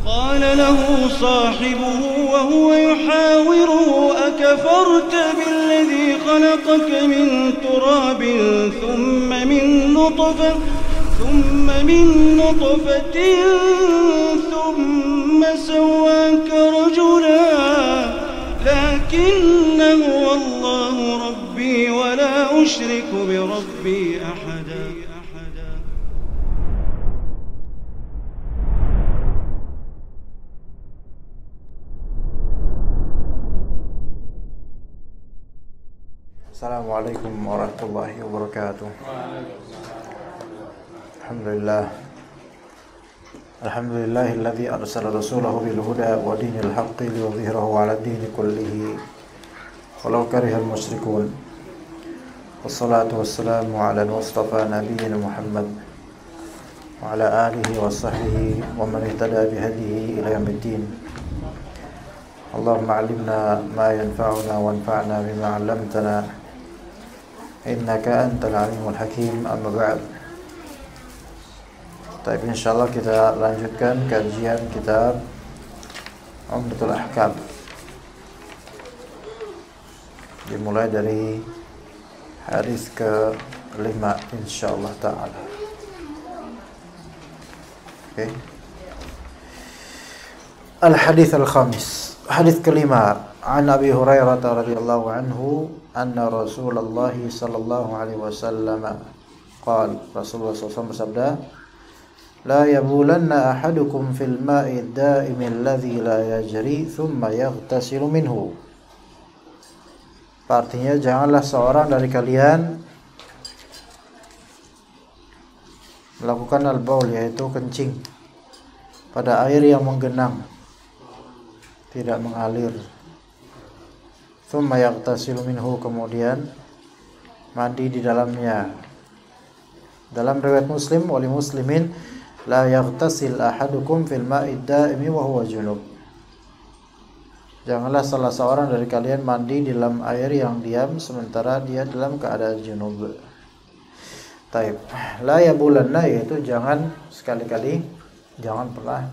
قال له صاحبه وهو يحاوره أكفرت بالذي خلقك من تراب ثم من نطفة ثم سواك رجلا لكن هو الله ربي ولا أشرك بربي أحدا. Assalamualaikum warahmatullahi wabarakatuh. Alhamdulillahilladzi arsala rasulahu bil huda wa dinil haqqi liyudhhirahu 'ala ad-dini kullihi walau karihal musyrikun. Wassalatu wassalamu 'ala al-mustafa nabiyyina Muhammad wa 'ala alihi wa sahbihi wa man ihtada bihadihi ila yaumiddin. Allahumma 'allimna ma yanfa'una wanfa'na bima 'allamtana innaka antal alimul hakim. Amma ba'd. Tapi insyaallah kita lanjutkan kajian kitab Umdatul Ahkam, dimulai dari hadis ke-5 insyaallah taala. Oke. Al-hadits al-khamis, hadis ke-5. An Abi Hurairah radhiyallahu anhu anna Rasulullah sallallahu alaihi wasallam qala, Rasulullah SAW bersabda, la yabulanna ahadukum fil ma'i ad-da'im alladhi la yajri thumma yaghtasilu minhu. Artinya, janganlah seorang dari kalian melakukan al-baul, yaitu kencing, pada air yang menggenang, tidak mengalir. Thumma yaghtasilu minhu, kemudian mandi di dalamnya. Dalam riwayat Muslim, wali muslimin, la yaghtasil ahadukum fil ma'i ad-da'imi wa huwa junub. Janganlah salah seorang dari kalian mandi di dalam air yang diam sementara dia dalam keadaan junub. Taib. La yabulanna, yaitu jangan sekali-kali, jangan pernah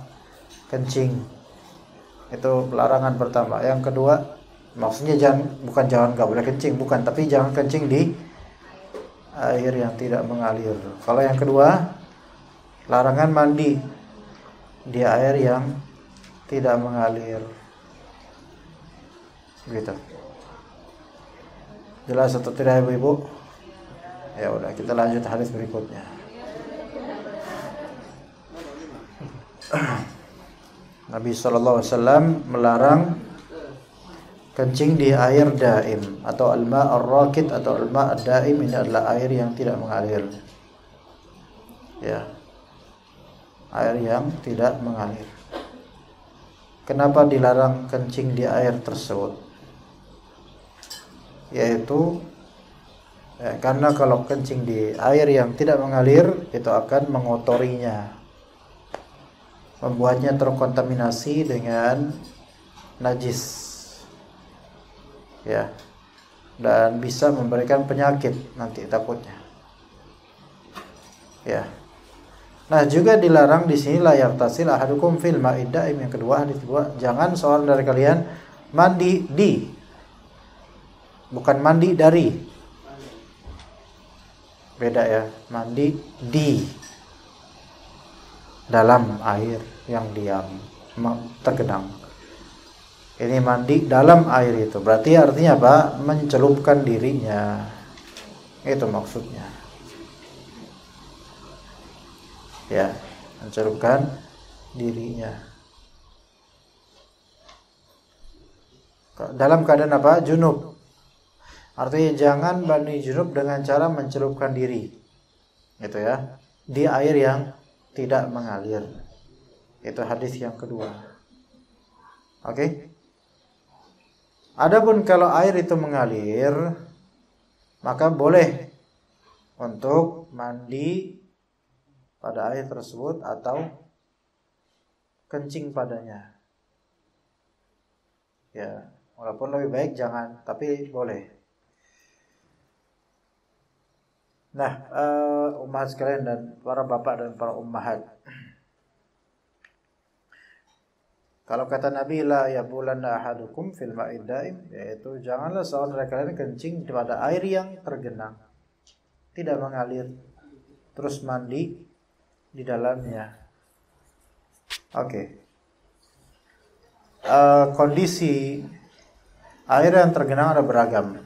kencing. Itu pelarangan pertama. Yang kedua, maksudnya bukan enggak boleh kencing, bukan, tapi jangan kencing di air yang tidak mengalir. Kalau yang kedua, larangan mandi di air yang tidak mengalir. Gitu. Jelas atau tidak, Ibu-ibu? Ya udah, kita lanjut hadis berikutnya. Nabi sallallahu alaihi wasallam melarang kencing di air daim atau al-ma' ar-rakid atau al-ma' ad-daim. Ini adalah air yang tidak mengalir. Ya. Air yang tidak mengalir. Kenapa dilarang kencing di air tersebut? Yaitu karena kalau kencing di air yang tidak mengalir itu akan mengotorinya, membuatnya terkontaminasi dengan najis. Ya, dan bisa memberikan penyakit nanti takutnya. Ya. Nah, juga dilarang di sini la yartasil ahadukum fil ma'id da'im. Yang kedua, hadis kedua, jangan seorang dari kalian mandi di, bukan mandi dari. Beda ya, mandi di dalam air yang diam tergenang. Ini mandi dalam air itu. Berarti artinya apa? Mencelupkan dirinya. Itu maksudnya. Ya, mencelupkan dirinya. Dalam keadaan apa? Junub. Artinya jangan mandi junub dengan cara mencelupkan diri. Gitu ya. Di air yang tidak mengalir. Itu hadis yang kedua. Oke? Adapun kalau air itu mengalir, maka boleh untuk mandi pada air tersebut atau kencing padanya. Ya, walaupun lebih baik jangan, tapi boleh. Nah, ummahat sekalian dan para bapak dan para ummahat, Kalau kata Nabi, la yabulanna ahadukum fil ma'id daim, yaitu janganlah seorang dari kalian kencing pada air yang tergenang, tidak mengalir, terus mandi di dalamnya. Oke. Kondisi air yang tergenang ada beragam.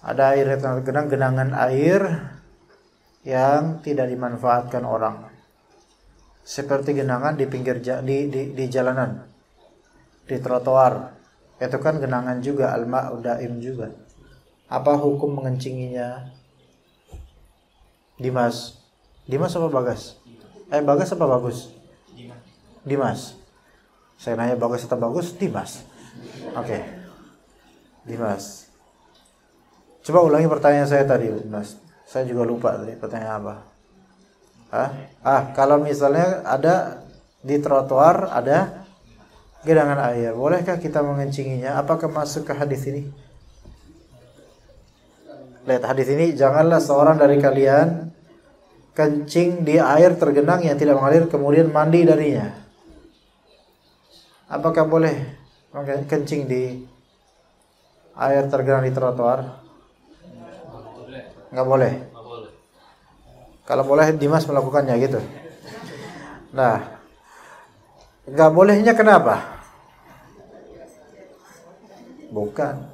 Ada air yang tergenang, genangan air yang tidak dimanfaatkan orang. Seperti genangan di pinggir di jalanan, di trotoar. Itu kan genangan juga, al-ma'u daim juga. Apa hukum mengencinginya? Dimas apa Bagas? Bagas apa Bagus? Dimas. Saya nanya Bagas atau Bagus? Dimas. Oke. Dimas. Coba ulangi pertanyaan saya tadi, Dimas. Saya juga lupa tadi pertanyaan apa. Kalau misalnya ada di trotoar ada genangan air, bolehkah kita mengencinginya? Apakah masuk ke hadis ini? Lihat hadis ini, janganlah seorang dari kalian kencing di air tergenang yang tidak mengalir kemudian mandi darinya. Apakah boleh kencing di air tergenang di trotoar? Enggak boleh. Kalau boleh Dimas melakukannya gitu. Nah, enggak bolehnya kenapa? Bukan.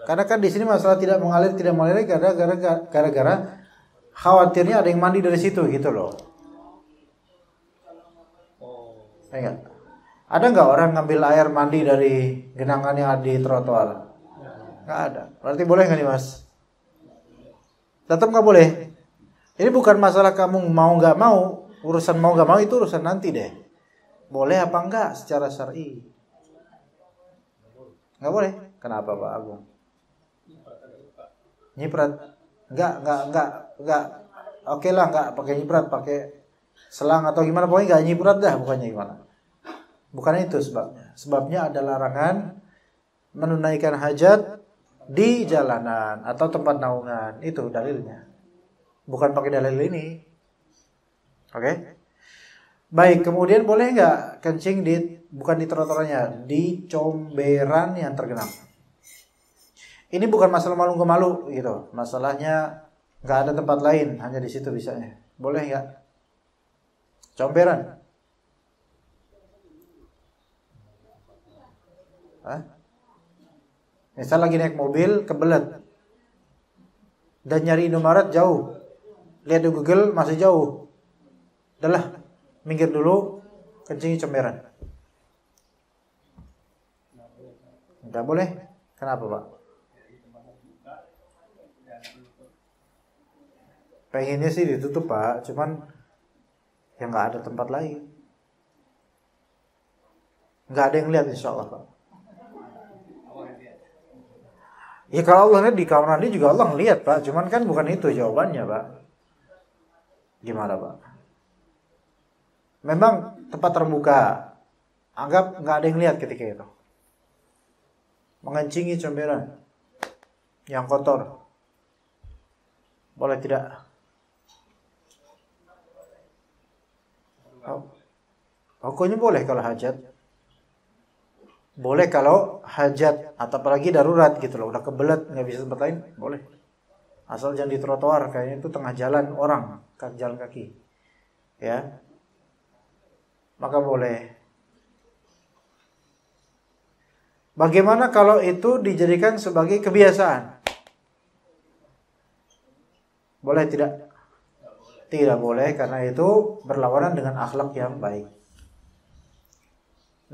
Karena kan di sini masalah tidak mengalir gara-gara khawatirnya ada yang mandi dari situ gitu loh. Enggak. Ada enggak orang ngambil air mandi dari genangan yang ada di trotoar? Enggak ada. Berarti boleh enggak nih, Mas? Tetap enggak boleh. Ini bukan masalah kamu mau nggak mau, urusan mau nggak mau itu urusan nanti deh. Boleh apa enggak secara syar'i? Nggak boleh. Kenapa Pak Agung? Nyiprat? Enggak. Oke lah, enggak pakai nyiprat, pakai selang atau gimana, pokoknya nggak nyiprat dah, bukannya gimana? Bukan itu sebabnya. Sebabnya ada larangan menunaikan hajat di jalanan atau tempat naungan. Itu dalilnya. Bukan pakai dalil ini. Oke? Baik, kemudian boleh nggak kencing bukan di trotoarnya, di comberan yang tergenang. Ini bukan masalah malu nggak malu gitu. Masalahnya nggak ada tempat lain, hanya di situ bisanya. Boleh nggak? Comberan. Misal lagi naik mobil kebelet dan nyari Indomaret jauh. Lihat di Google masih jauh. Udahlah, minggir dulu, kencingi comberan. Enggak boleh. Kenapa, Pak? Pengennya sih ditutup, Pak. Cuman ya nggak ada tempat lain. Nggak ada yang lihat, insya Allah, Pak. Ya kalau Allah lihat di kamar mandi juga Allah ngelihat, Pak. Cuman kan bukan itu jawabannya, Pak. Gimana, Pak? Memang tempat terbuka. Anggap nggak ada yang lihat ketika itu. Mengencingi comberan yang kotor. Boleh tidak? Pokoknya boleh kalau hajat. Boleh kalau hajat atau apalagi darurat gitu loh. Udah kebelet nggak bisa tempat lain, boleh. Asal jangan di trotoar, kayaknya itu tengah jalan orang, jalan kaki. Ya. Maka boleh. Bagaimana kalau itu dijadikan sebagai kebiasaan? Boleh tidak? Tidak boleh karena itu berlawanan dengan akhlak yang baik.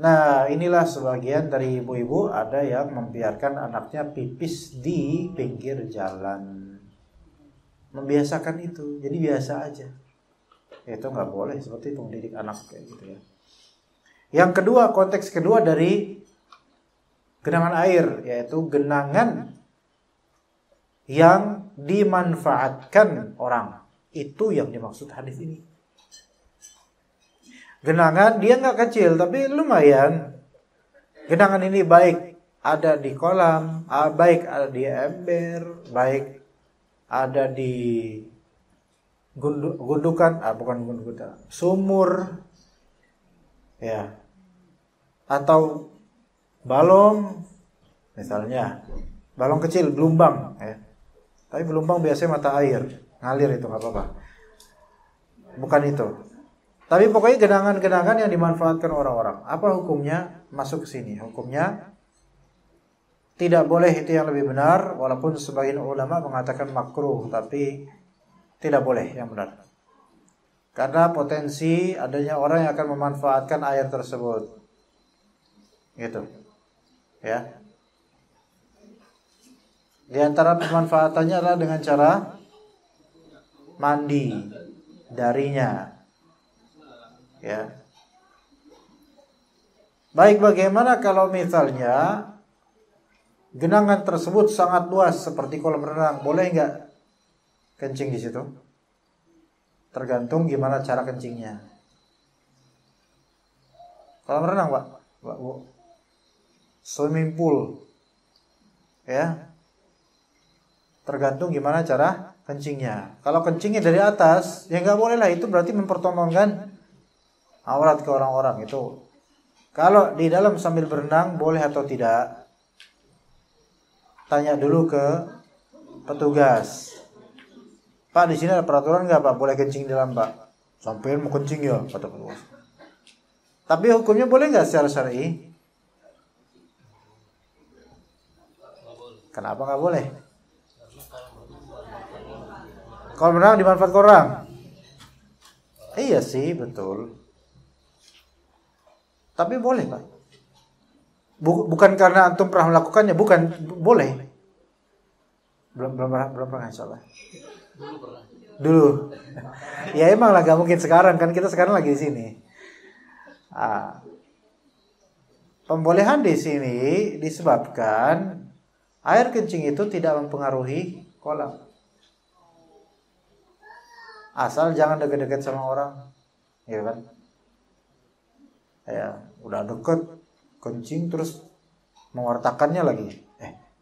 Nah, inilah sebagian dari ibu-ibu ada yang membiarkan anaknya pipis di pinggir jalan. Membiasakan itu, jadi biasa aja. Itu nggak boleh, seperti itu mendidik anak kayak gitu ya. Yang kedua, konteks kedua dari genangan air, yaitu genangan yang dimanfaatkan orang. Itu yang dimaksud hadis ini. Genangan dia nggak kecil tapi lumayan. Genangan ini baik ada di kolam, baik ada di ember, baik ada di gundukan, bukan gundukan, sumur. Ya. Atau balong misalnya, balong kecil, belumbang ya. Tapi belumbang biasanya mata air, ngalir itu nggak apa-apa. Bukan itu. Tapi pokoknya genangan-genangan yang dimanfaatkan orang-orang. Apa hukumnya? Masuk ke sini. Hukumnya tidak boleh, itu yang lebih benar. Walaupun sebagian ulama mengatakan makruh, tapi tidak boleh yang benar. Karena potensi adanya orang yang akan memanfaatkan air tersebut. Gitu. Ya. Di antara pemanfaatannya adalah dengan cara mandi darinya. Ya. Baik, bagaimana kalau misalnya genangan tersebut sangat luas seperti kolam renang, boleh nggak kencing di situ? Tergantung gimana cara kencingnya. Kolam renang, Pak, Bu. Swimming pool, ya. Tergantung gimana cara kencingnya. Kalau kencingnya dari atas, ya nggak boleh lah. Itu berarti mempertontonkan aurat ke orang-orang itu. Kalau di dalam sambil berenang boleh atau tidak? Tanya dulu ke petugas. Pak, di sini ada peraturan nggak, Pak? Boleh kencing di dalam, Pak? Sampai mau kencing ya, kata petugas. Tapi hukumnya boleh nggak secara syar'i? Kenapa nggak boleh? Kalau berenang dimanfaatkan orang. Iya sih, betul. Tapi boleh, Pak. Bukan karena antum pernah melakukannya, bukan, boleh. Belum pernah, insyaallah. Dulu. Ya emang lah, gak mungkin sekarang, kan kita sekarang lagi di sini. Pembolehan di sini disebabkan air kencing itu tidak mempengaruhi kolam. Asal jangan dekat-dekat sama orang, ya kan? Ya, udah deket kencing terus mewartakannya lagi.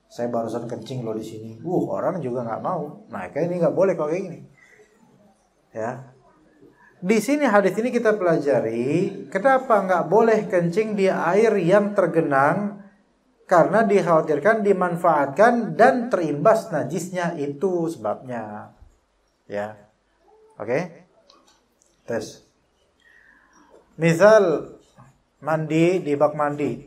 Saya barusan kencing loh di sini. Orang juga nggak mau. Nah, kayak ini nggak boleh kalau kayak gini. Ya. Di sini hadis ini kita pelajari kenapa nggak boleh kencing di air yang tergenang, karena dikhawatirkan dimanfaatkan dan terimbas najisnya, itu sebabnya. Ya. Oke? Tes. Misal mandi di bak mandi,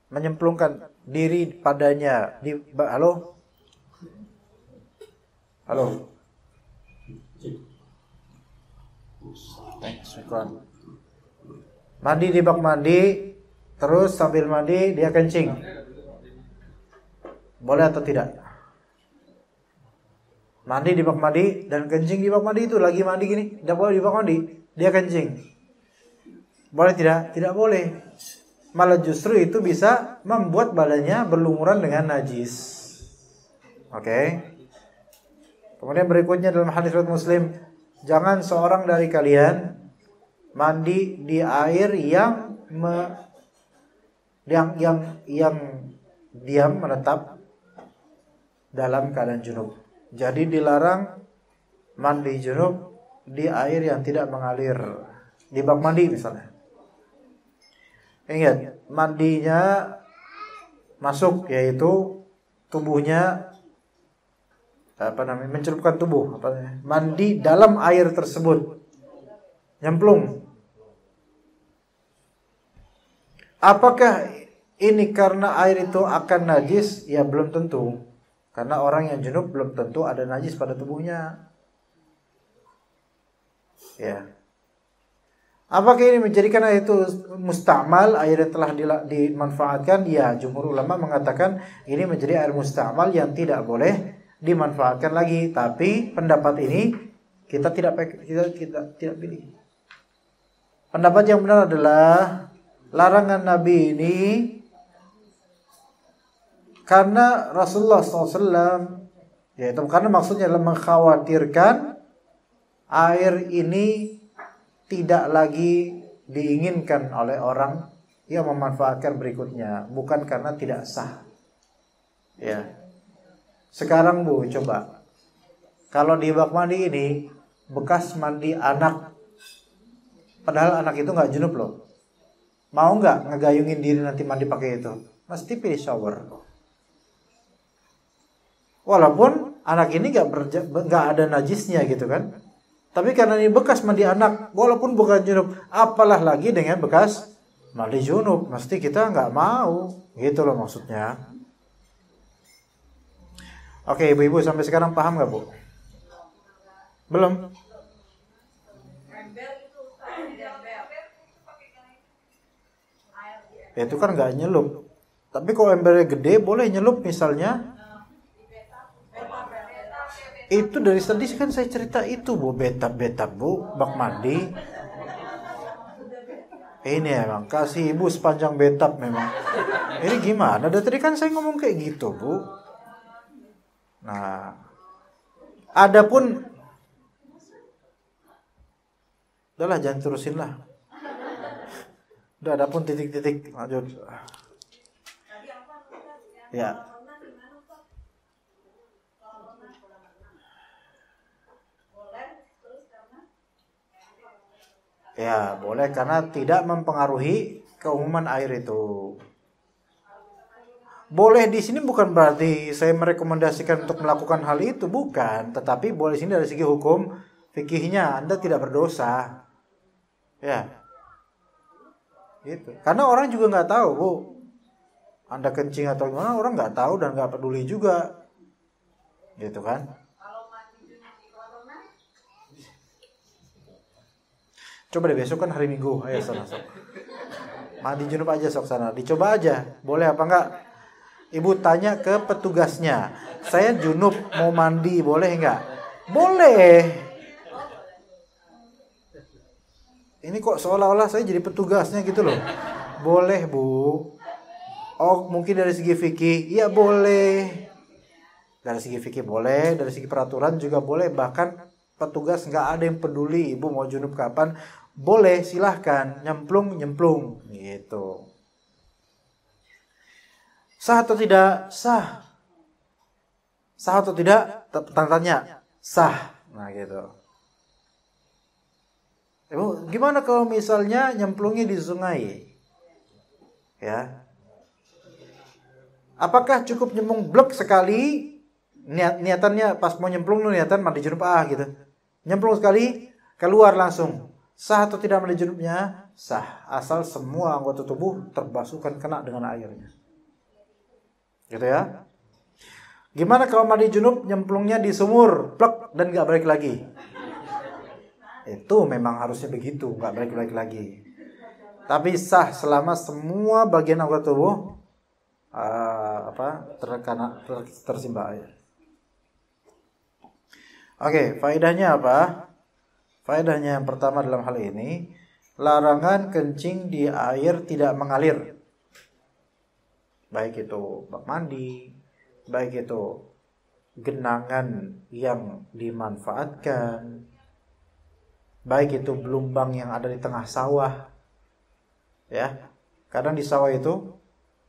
menyemplungkan diri padanya di halo mandi di bak mandi, terus sambil mandi dia kencing, boleh atau tidak? Mandi di bak mandi dan kencing di bak mandi, itu lagi mandi gini, tidak boleh di bak mandi, dia kencing, boleh tidak? Tidak boleh. Malah justru itu bisa membuat badannya berlumuran dengan najis. Oke. Kemudian berikutnya dalam hadis riwayat Muslim, jangan seorang dari kalian mandi di air yang diam menetap dalam keadaan junub. Jadi dilarang mandi junub di air yang tidak mengalir, di bak mandi misalnya. Ingat, mandinya masuk, yaitu tubuhnya mencelupkan tubuh, mandi dalam air tersebut, nyemplung. Apakah ini karena air itu akan najis? Ya belum tentu, karena orang yang junub belum tentu ada najis pada tubuhnya. Ya. Apakah ini menjadikan air itu mustamal, air yang telah dimanfaatkan? Ya, jumhur ulama mengatakan ini menjadi air mustamal yang tidak boleh dimanfaatkan lagi. Tapi pendapat ini kita tidak pilih. Pendapat yang benar adalah larangan Nabi ini karena Rasulullah SAW, yaitu karena maksudnya adalah mengkhawatirkan air ini tidak lagi diinginkan oleh orang yang memanfaatkan berikutnya, bukan karena tidak sah. Ya. Sekarang Bu, coba kalau di bak mandi ini bekas mandi anak Padahal anak itu nggak junub loh. Mau nggak ngegayungin diri nanti mandi pakai itu? Mesti pilih shower. Walaupun anak ini nggak ada najisnya gitu kan. Tapi karena ini bekas mandi anak, walaupun bukan junub, apalah lagi dengan bekas mandi junub, mesti kita nggak mau, gitu loh maksudnya. Oke, ibu-ibu sampai sekarang paham nggak, Bu? Belum? Ya, itu kan nggak nyelup. Tapi kalau embernya gede, boleh nyelup misalnya. Itu dari tadi kan saya cerita itu, Bu, betap Bu, bak mandi. Ini emang kasih ibu sepanjang betap memang. Ini gimana? Dari tadi kan saya ngomong kayak gitu, Bu. Nah, adapun udahlah, jangan terusin lah. Udah, adapun titik-titik lanjut. Ya. Ya, boleh karena tidak mempengaruhi keumuman air itu. Boleh di sini bukan berarti saya merekomendasikan untuk melakukan hal itu, bukan. Tetapi boleh di sini dari segi hukum fikihnya Anda tidak berdosa. Ya. Gitu. Karena orang juga nggak tahu, Bu. Anda kencing atau gimana, orang nggak tahu dan nggak peduli juga. Gitu kan? Coba deh besok kan hari Minggu, ayo sana sok. Mandi junub aja sok sana, dicoba aja. Boleh apa enggak? Ibu tanya ke petugasnya. Saya junub mau mandi, boleh enggak? Boleh. Ini kok seolah-olah saya jadi petugasnya gitu loh. Boleh, Bu. Oh, mungkin dari segi fikih, iya boleh. Dari segi fikih boleh, dari segi peraturan juga boleh. Bahkan petugas nggak ada yang peduli ibu mau junub kapan, boleh, silahkan nyemplung gitu. Sah atau tidak? Sah. Sah atau tidak? Tanya. Sah. Nah gitu. Ibu, gimana kalau misalnya nyemplungnya di sungai? Ya. Apakah cukup nyemplung blek sekali? Niatannya pas mau nyemplung niatan mandi junub gitu. Nyemplung sekali, keluar langsung. Sah atau tidak mandi junubnya? Sah, asal semua anggota tubuh terbasuhkan kena dengan airnya. Gitu ya. Gimana kalau mandi junub nyemplungnya di sumur, plek dan nggak balik lagi? Itu memang harusnya begitu, nggak balik lagi. Tapi sah selama semua bagian anggota tubuh tersimbah air. Oke, faedahnya apa? Faedahnya yang pertama dalam hal ini, larangan kencing di air tidak mengalir. Baik itu bak mandi, baik itu genangan yang dimanfaatkan, baik itu belumbang yang ada di tengah sawah. Ya, kadang di sawah itu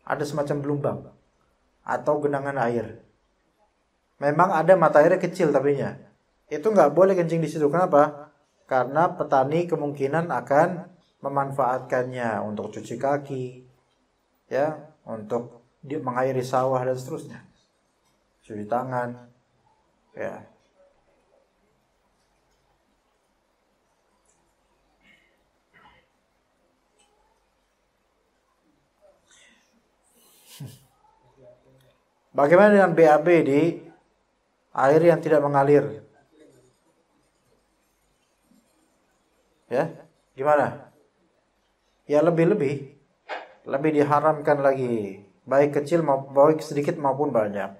ada semacam belumbang atau genangan air. Memang ada mata airnya kecil tapinya. Itu nggak boleh kencing di situ. Kenapa? Karena petani kemungkinan akan memanfaatkannya untuk cuci kaki, ya, untuk mengairi sawah dan seterusnya, cuci tangan, ya. Bagaimana dengan BAB di air yang tidak mengalir? Ya, gimana? Ya lebih diharamkan lagi, baik kecil baik sedikit maupun banyak.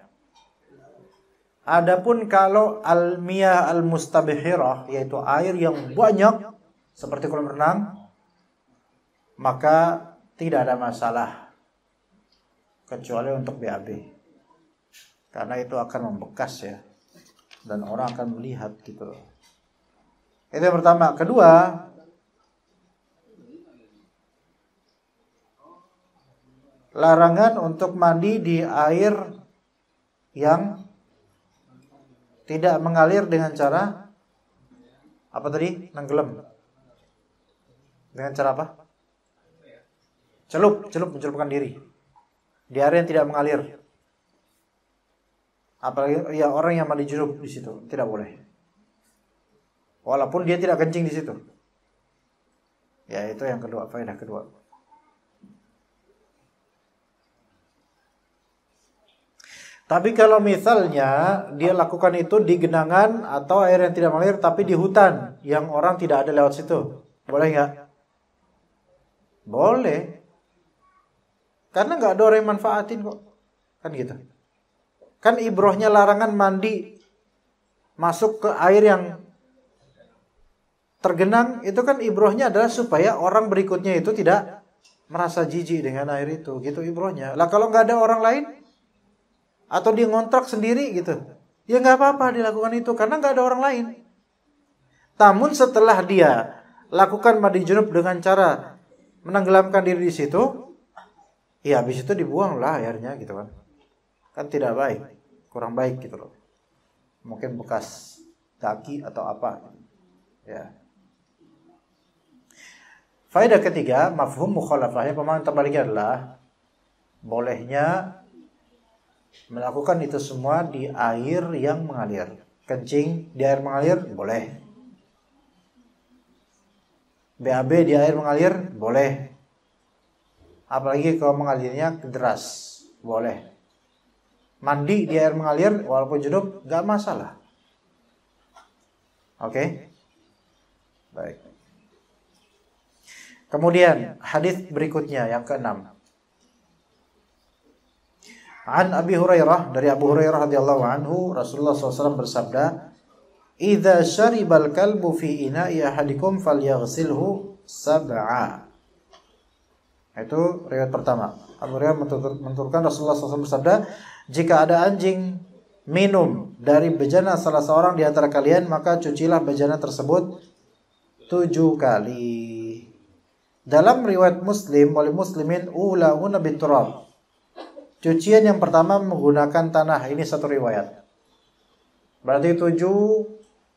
Adapun kalau al-miyah al-mustabihirah, yaitu air yang banyak seperti kolam renang, maka tidak ada masalah kecuali untuk BAB. Karena itu akan membekas ya, dan orang akan melihat gitu. Itu yang pertama. Kedua, larangan untuk mandi di air yang tidak mengalir dengan cara apa tadi? Nenggelam. Dengan cara apa? Mencelupkan diri di area yang tidak mengalir. Apalagi ya orang yang mandi junub di situ tidak boleh. Walaupun dia tidak kencing di situ. Ya itu yang kedua, faedah kedua. Tapi kalau misalnya dia lakukan itu di genangan atau air yang tidak mengalir tapi di hutan yang orang tidak ada lewat situ, boleh nggak? Boleh. Karena nggak ada orang yang manfaatin kok. Kan gitu. Kan ibrohnya larangan mandi masuk ke air yang tergenang, itu kan ibrohnya adalah supaya orang berikutnya itu tidak merasa jijik dengan air itu. Gitu ibrohnya. Lah kalau nggak ada orang lain atau dia ngontrak sendiri gitu, ya nggak apa-apa dilakukan itu karena nggak ada orang lain. Namun setelah dia lakukan mandi junub dengan cara menenggelamkan diri di situ, ya habis itu dibuang lah airnya gitu kan. Kan tidak baik, kurang baik gitu loh. Mungkin bekas kaki atau apa. Ya. Faedah ketiga, mafhum mukhalafahnya, pemahaman terbaliknya adalah bolehnya melakukan itu semua di air yang mengalir. Kencing di air mengalir boleh. BAB di air mengalir boleh. Apalagi kalau mengalirnya deras, boleh. Mandi di air mengalir walaupun junub gak masalah. Oke? Baik. Kemudian hadis berikutnya yang ke-6. An Abi Hurairah, dari Abu Hurairah radhiyallahu anhu, Rasulullah SAW bersabda, "Idza syaribal kalbu fi ina'i ahadikum falyaghsilhu sab'a." Itu riwayat pertama. Abu Hurairah menturunkan Rasulullah SAW bersabda, jika ada anjing minum dari bejana salah seorang di antara kalian, maka cucilah bejana tersebut 7 kali. Dalam riwayat Muslim, wali muslimin ulahuna biturab. Cucian yang pertama menggunakan tanah. Ini satu riwayat. Berarti 7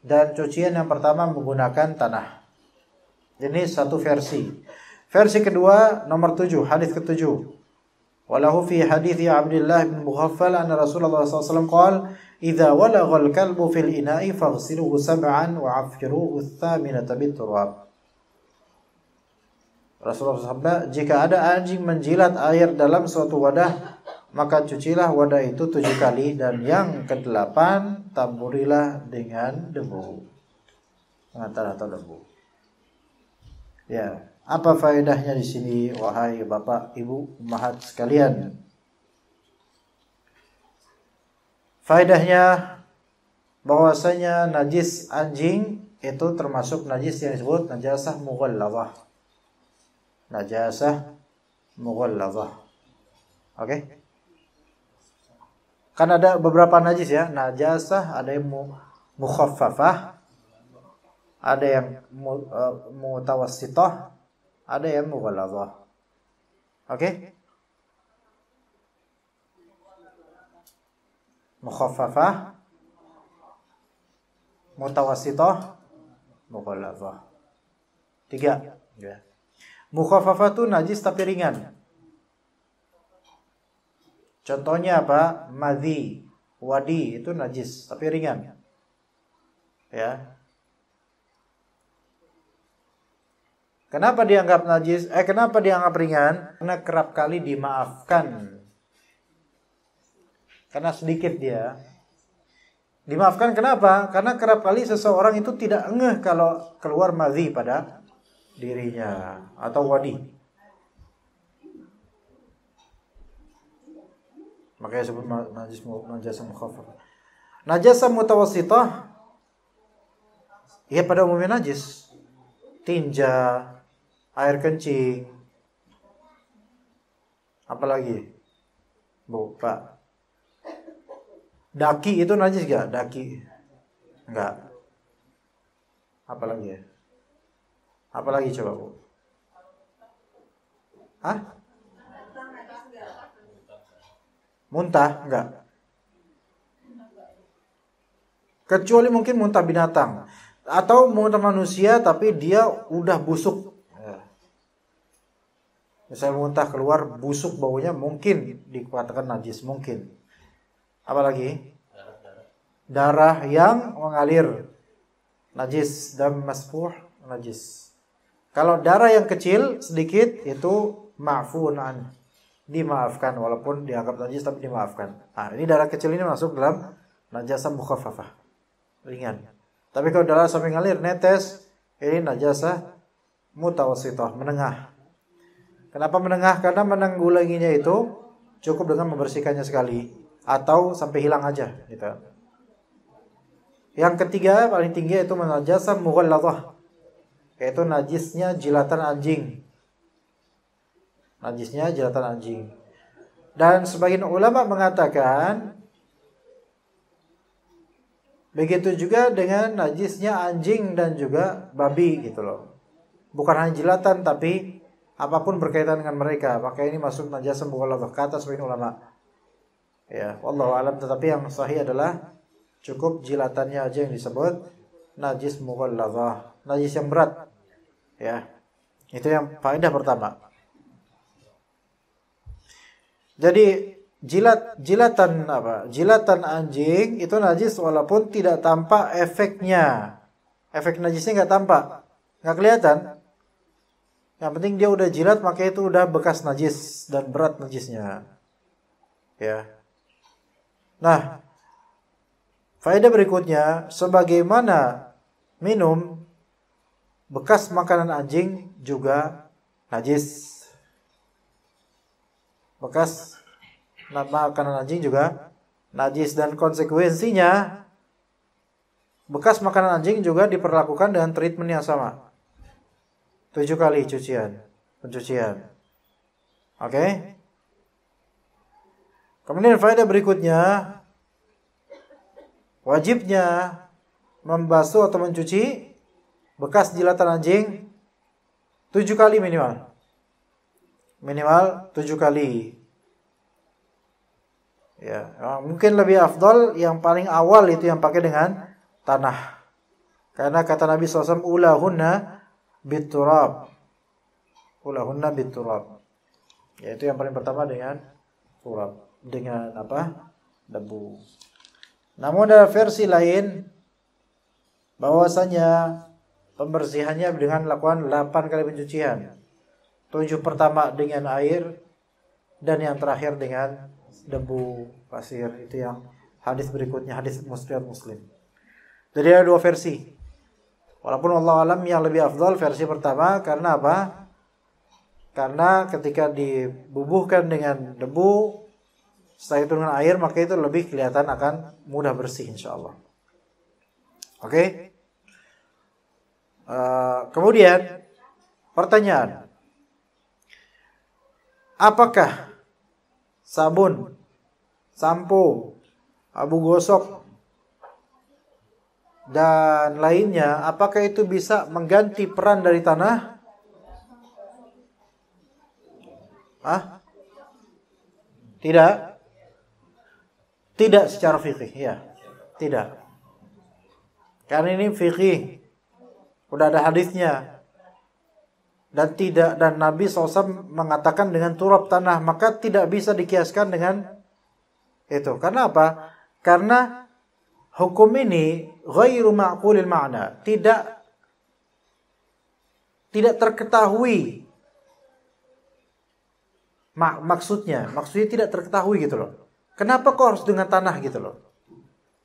dan cucian yang pertama menggunakan tanah. Ini satu versi. Versi kedua nomor 7, hadis ke-7. Walahu fi hadits Abdullah bin Mughaffal anna Rasulullah SAW qala idza walagha al-kalbu fil ina'i faghsiluhu sab'an wa 'affiruhu ats-tsaminata bit-turab. Rasulullah bersabda, jika ada anjing menjilat air dalam suatu wadah, maka cucilah wadah itu 7 kali dan yang ke-8 taburilah dengan debu. Dengan tanah atau debu. Ya. Apa faedahnya di sini, wahai bapak, ibu, ummahat sekalian? Faedahnya bahwasanya najis anjing itu termasuk najis yang disebut najasah mughalladhah. Najasah mughalladhah. Oke? Kan ada beberapa najis ya, najasah, ada yang mukhaffafah, ada yang mutawassithah, ada yang mughalladhah. Oke? Mukhaffafah, mutawassithah, mughalladhah. 3 ya. Mukhaffafah itu najis tapi ringan. Contohnya apa? Madhi, wadi itu najis tapi ringan. Ya. Kenapa dianggap najis? Kenapa dianggap ringan? Karena kerap kali dimaafkan. Karena sedikit dia. Dimaafkan kenapa? Karena kerap kali seseorang itu tidak ngeh kalau keluar madhi pada dirinya atau wadi. Makanya sebut najasah mukhaffafah. Najasah mutawassithah ya pada umumnya najis. Tinja, air kencing, apalagi, Bu, Pak, daki itu najis gak? Daki, enggak. Apalagi ya? Apalagi coba, Bu? Hah? Muntah? Enggak. Kecuali mungkin muntah binatang atau muntah manusia tapi dia udah busuk. Misalnya muntah keluar busuk baunya, mungkin dikatakan najis, mungkin. Apalagi? Darah yang mengalir, najis. Dam masfuh, najis. Kalau darah yang kecil sedikit itu ma'fuun an, dimaafkan, walaupun dianggap najis tapi dimaafkan. Nah, ini darah kecil ini masuk dalam najasah mukhaffafah, ringan. Tapi kalau darah sampai ngalir netes, ini najasah mutawassithah, menengah. Kenapa menengah? Karena menanggulanginya itu cukup dengan membersihkannya sekali atau sampai hilang aja gitu. Yang ketiga paling tinggi itu najasah mughalladhah, yaitu najisnya jilatan anjing. Najisnya jilatan anjing. Dan sebagian ulama mengatakan begitu juga dengan najisnya anjing dan juga babi gitu loh. Bukan hanya jilatan tapi apapun berkaitan dengan mereka, maka ini masuk najasah mughalladhah kata sebagian ulama. Ya, wallahu alam, tetapi yang sahih adalah cukup jilatannya aja yang disebut najis mughalladhah, najis yang berat. Ya. Itu yang faedah pertama. Jadi jilatan anjing itu najis walaupun tidak tampak efeknya. Efek najisnya enggak tampak, enggak kelihatan. Yang penting dia udah jilat, maka itu udah bekas najis dan berat najisnya. Ya. Nah, faedah berikutnya, sebagaimana minum, bekas makanan anjing juga najis. Bekas makanan anjing juga najis, dan konsekuensinya bekas makanan anjing juga diperlakukan dengan treatment yang sama. 7 kali pencucian. Oke? Kemudian faedah berikutnya, wajibnya membasuh atau mencuci bekas jilatan anjing 7 kali minimal. Minimal 7 kali. Ya, mungkin lebih afdal yang paling awal itu yang pakai dengan tanah. Karena kata Nabi SAW, ulahunna biturab. Ulahunna biturab. Yaitu yang paling pertama dengan turab. Dengan apa? Debu. Namun ada versi lain bahwasanya pembersihannya dengan lakukan 8 kali pencucian. 7 pertama dengan air dan yang terakhir dengan debu pasir. Itu yang hadis berikutnya, hadis Muslim. Jadi ada 2 versi. Walaupun Allah alam yang lebih afdal versi pertama, karena apa? Karena ketika dibubuhkan dengan debu, setelah itu dengan air, maka itu lebih kelihatan akan mudah bersih insyaallah. Oke? Kemudian pertanyaan, apakah sabun, sampo, abu gosok dan lainnya, apakah itu bisa mengganti peran dari tanah? Tidak. Tidak secara fikih, ya. Tidak. Karena ini fikih. Udah ada hadisnya. Dan Nabi SAW mengatakan dengan turab tanah, maka tidak bisa dikiaskan dengan itu. Karena apa? Karena hukum ini ghairu ma'qulil ma'na, tidak terketahui maksudnya tidak terketahui gitu loh. Kenapa kok harus dengan tanah gitu loh?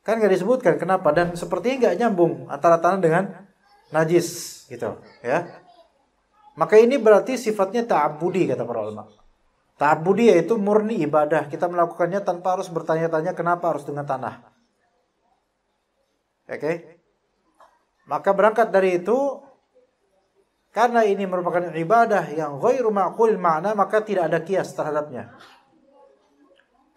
Kan nggak disebutkan kenapa, dan sepertinya nggak nyambung antara tanah dengan najis gitu, ya. Maka ini berarti sifatnya ta'abbudi kata para ulama. Ta'abbudi yaitu murni ibadah, kita melakukannya tanpa harus bertanya-tanya kenapa harus dengan tanah. Oke? Maka berangkat dari itu, karena ini merupakan ibadah yang ghairu ma'qulil ma'na, maka tidak ada kias terhadapnya.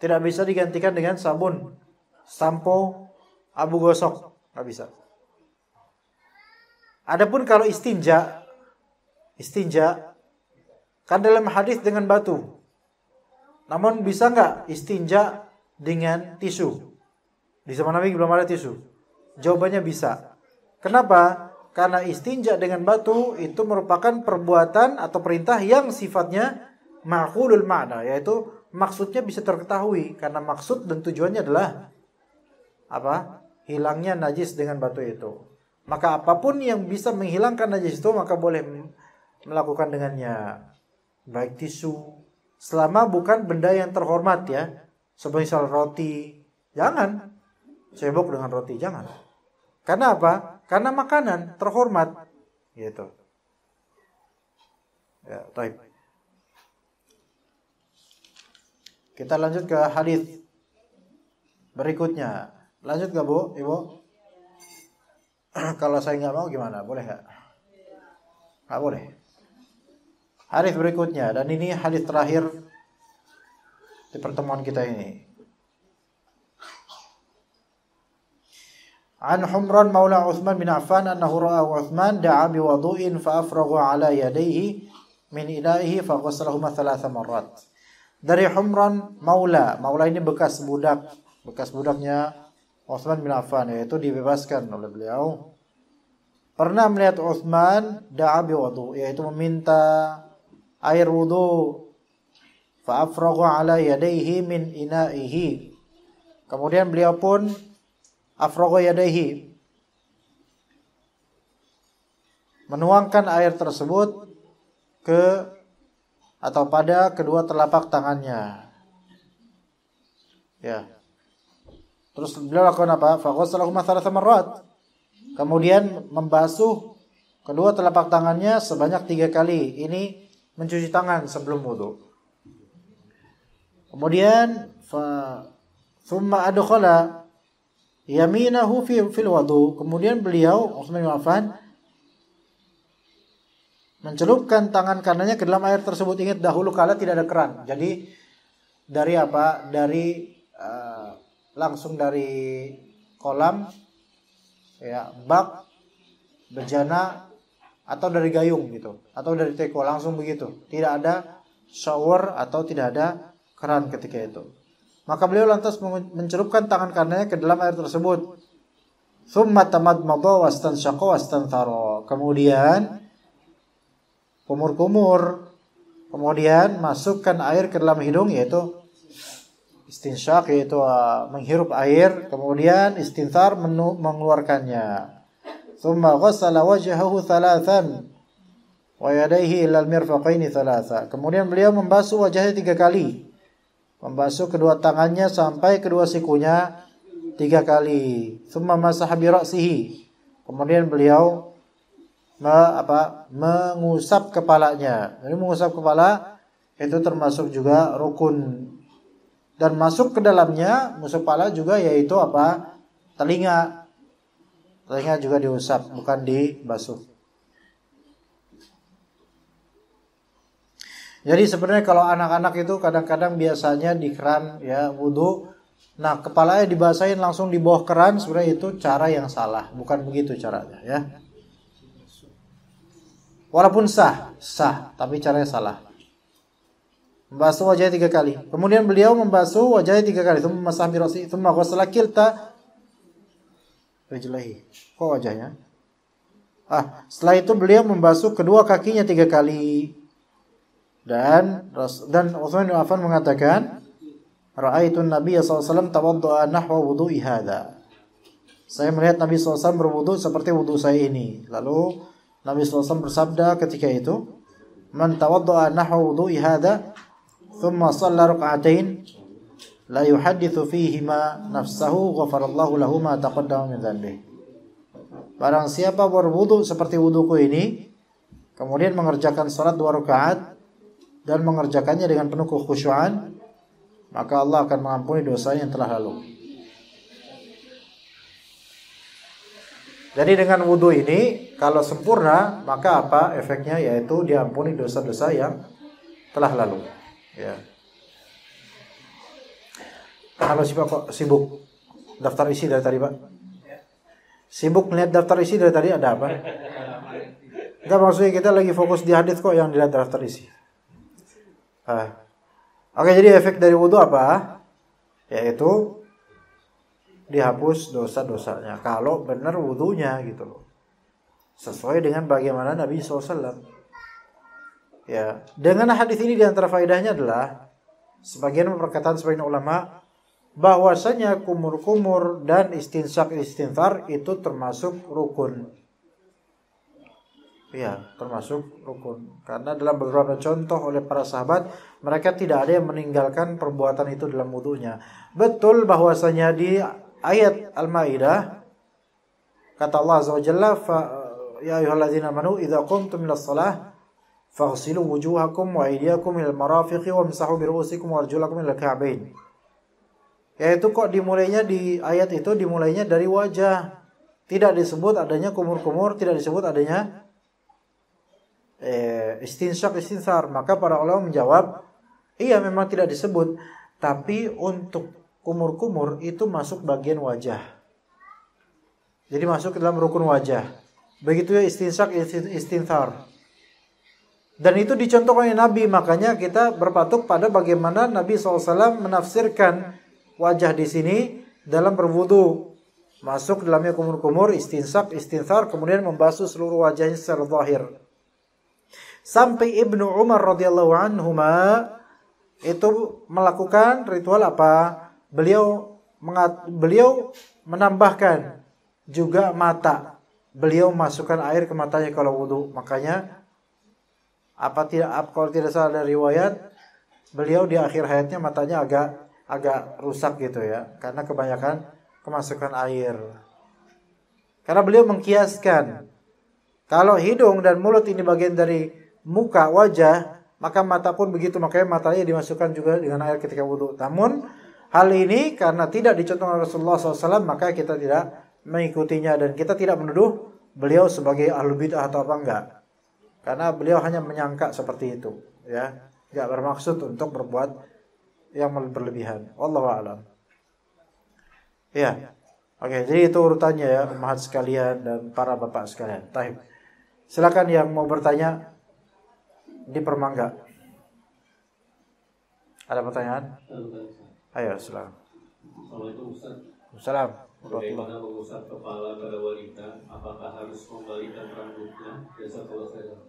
Tidak bisa digantikan dengan sabun, sampo, abu gosok, nggak bisa. Adapun kalau istinja kan dalam hadis dengan batu. Namun bisa nggak istinja dengan tisu? Di zaman Nabi belum ada tisu. Jawabannya bisa. Kenapa? Karena istinja dengan batu itu merupakan perbuatan atau perintah yang sifatnya ma'qulul makna, yaitu maksudnya bisa terketahui karena maksud dan tujuannya adalah apa? Hilangnya najis dengan batu itu. Maka apapun yang bisa menghilangkan najis itu maka boleh melakukan dengannya. Baik tisu, selama bukan benda yang terhormat ya. Semisal roti, jangan cebok dengan roti, jangan. Karena apa? Karena makanan terhormat gitu. Ya, baik. Kita lanjut ke hadis berikutnya. Lanjut gak Bu, Ibu? Kalau saya nggak mau gimana? Boleh nggak? Nggak boleh. Hadis berikutnya, dan ini hadis terakhir di pertemuan kita ini. An Humran maula Utsman bin Affan annahu ra'a Utsman da'a bi wudu'in fa afragha 'ala yadayhi min ina'ihi fa ghassalahuma 3 marrat. Dari Humran maula ini bekas budaknya Utsman bin Affan, yaitu dibebaskan oleh beliau. Pernah melihat Utsman da'a bi wudu, yaitu meminta air wudu. Fa afragha 'ala yadayhi min ina'ihi. Kemudian beliau pun afragha yadayhi, menuangkan air tersebut ke atau pada kedua telapak tangannya. Ya. Terus beliau lakukan apa? Fa ghassalahuma 3 marrat. Kemudian membasuh kedua telapak tangannya sebanyak 3 kali. Ini mencuci tangan sebelum wudu. Kemudian thumma adkhala yaminahu fil wudu. Kemudian beliau Utsman bin Affan mencelupkan tangan kanannya ke dalam air tersebut. Ingat dahulu kala tidak ada keran. Jadi dari apa? Langsung dari kolam, ya, bak, bejana, atau dari gayung gitu, atau dari teko, langsung begitu. Tidak ada shower atau tidak ada keran ketika itu. Maka beliau lantas mencelupkan tangan kanannya ke dalam air tersebut. Tsumma tamadmada wastanshaqa wastanthara. Kemudian kumur-kumur, kemudian masukkan air ke dalam hidung, yaitu istinsyaq, yaitu menghirup air, kemudian istinthar, mengeluarkannya. Tsumma ghassala wajhahu 3 wa yadayhi ila al-mirfaqaini 3. Kemudian beliau membasuh wajahnya 3 kali. Membasuh kedua tangannya sampai kedua sikunya 3 kali. Tsumma masaha bi ra'sihi. Kemudian beliau mengusap kepalanya. Jadi mengusap kepala itu termasuk juga rukun. Dan masuk ke dalamnya mengusap kepala juga, yaitu apa? Telinga. Telinga juga diusap, bukan dibasuh. Jadi sebenarnya kalau anak-anak itu kadang-kadang biasanya di keran, ya, wudu, nah kepalanya dibasahin langsung di bawah keran, sebenarnya itu cara yang salah, bukan begitu caranya, ya. Walaupun sah, tapi caranya salah. Membasuh wajahnya 3 kali. Kemudian beliau membasuh wajahnya 3 kali. Tsumma masaha bi ra'sihi, tsumma ghassala kilta rijlaihi. Kok wajahnya? Setelah itu beliau membasuh kedua kakinya 3 kali. Dan Utsman bin Affan mengatakan, ra'aitun Nabiy sallallahu alaihi wasallam tawadda'a nahwa wudu'i hadza. Saya melihat Nabi sallallahu alaihi wasallam berwudu seperti wudu saya ini. Lalu Nabi sallallahu alaihi wasallam bersabda ketika itu, man tawadda'a nahwa wudu'i hadza thumma shalla rak'atain la yuhadditsu fihima nafsahu ghafarallahu lahu ma taqaddama min dhanbihi. Barang siapa berwudu seperti wuduku ini, kemudian mengerjakan salat 2 rakaat dan mengerjakannya dengan penuh kekhusyuan, maka Allah akan mengampuni dosa yang telah lalu. Jadi dengan wudu ini kalau sempurna, maka apa efeknya? Yaitu diampuni dosa-dosa yang telah lalu. Ya. Kalau sibuk daftar isi dari tadi, Pak? Sibuk melihat daftar isi dari tadi, ada apa? Enggak, maksudnya kita lagi fokus di hadis kok yang dilihat daftar isi. Oke, jadi efek dari wudu apa? Yaitu dihapus dosa-dosanya kalau benar wudunya gitu loh. Sesuai dengan bagaimana Nabi SAW. Ya, dengan hadis ini di antara faedahnya adalah sebagian perkataan sebagian ulama bahwasanya kumur-kumur dan istinshaq-istinthar itu termasuk rukun. Ya, termasuk rukun. Karena dalam beberapa contoh oleh para sahabat, mereka tidak ada yang meninggalkan perbuatan itu dalam wudunya. Betul bahwasanya di ayat Al-Maidah kata Allah Azza wa Jalla, ya ayyuhalladzina amanu idza qumtum ilas shalah faghsilu wujuhakum wa aydiyakum ilal marafiqi wamsahu bi ru'usikum wa arjulakum ilal ka'bain. Yaitu kok dimulainya di ayat itu dimulainya dari wajah. Tidak disebut adanya kumur-kumur, tidak disebut adanya istinshaq istinthar. Maka para ulama menjawab, iya memang tidak disebut, tapi untuk kumur-kumur itu masuk bagian wajah. Jadi masuk ke dalam rukun wajah. Begitu ya istinshaq istinthar. Dan itu dicontohkan oleh Nabi, makanya kita berpatuk pada bagaimana Nabi SAW menafsirkan wajah di sini dalam berwudu. Masuk dalamnya kumur-kumur, istinshaq istinthar, kemudian membasuh seluruh wajahnya secara zahir. Sampai Ibnu Umar radhiyallahu anhuma itu melakukan ritual apa? Beliau menambahkan juga mata. Beliau masukkan air ke matanya kalau wudu. Makanya kalau tidak salah dari riwayat, beliau di akhir hayatnya matanya agak rusak gitu ya, karena kebanyakan kemasukan air. Karena beliau mengkiaskan kalau hidung dan mulut ini bagian dari muka, wajah, maka mata pun begitu, makanya matanya dimasukkan juga dengan air ketika wudu. Namun hal ini karena tidak dicontohkan Rasulullah SAW, maka kita tidak mengikutinya dan kita tidak menuduh beliau sebagai ahlul bid'ah atau apa enggak. Karena beliau hanya menyangka seperti itu, ya, enggak bermaksud untuk berbuat yang berlebihan. Wallahu a'lam. Ya. Oke, jadi itu urutannya ya, ummahat sekalian dan para bapak sekalian. Baik. Silakan yang mau bertanya dipermangga. Ada pertanyaan? Ayo, silakan. Assalamualaikum Ustaz. Assalamualaikum. Bagaimana mengusap kepala pada wanita? Apakah harus membalikan rambutnya? Jazakallahu khairan.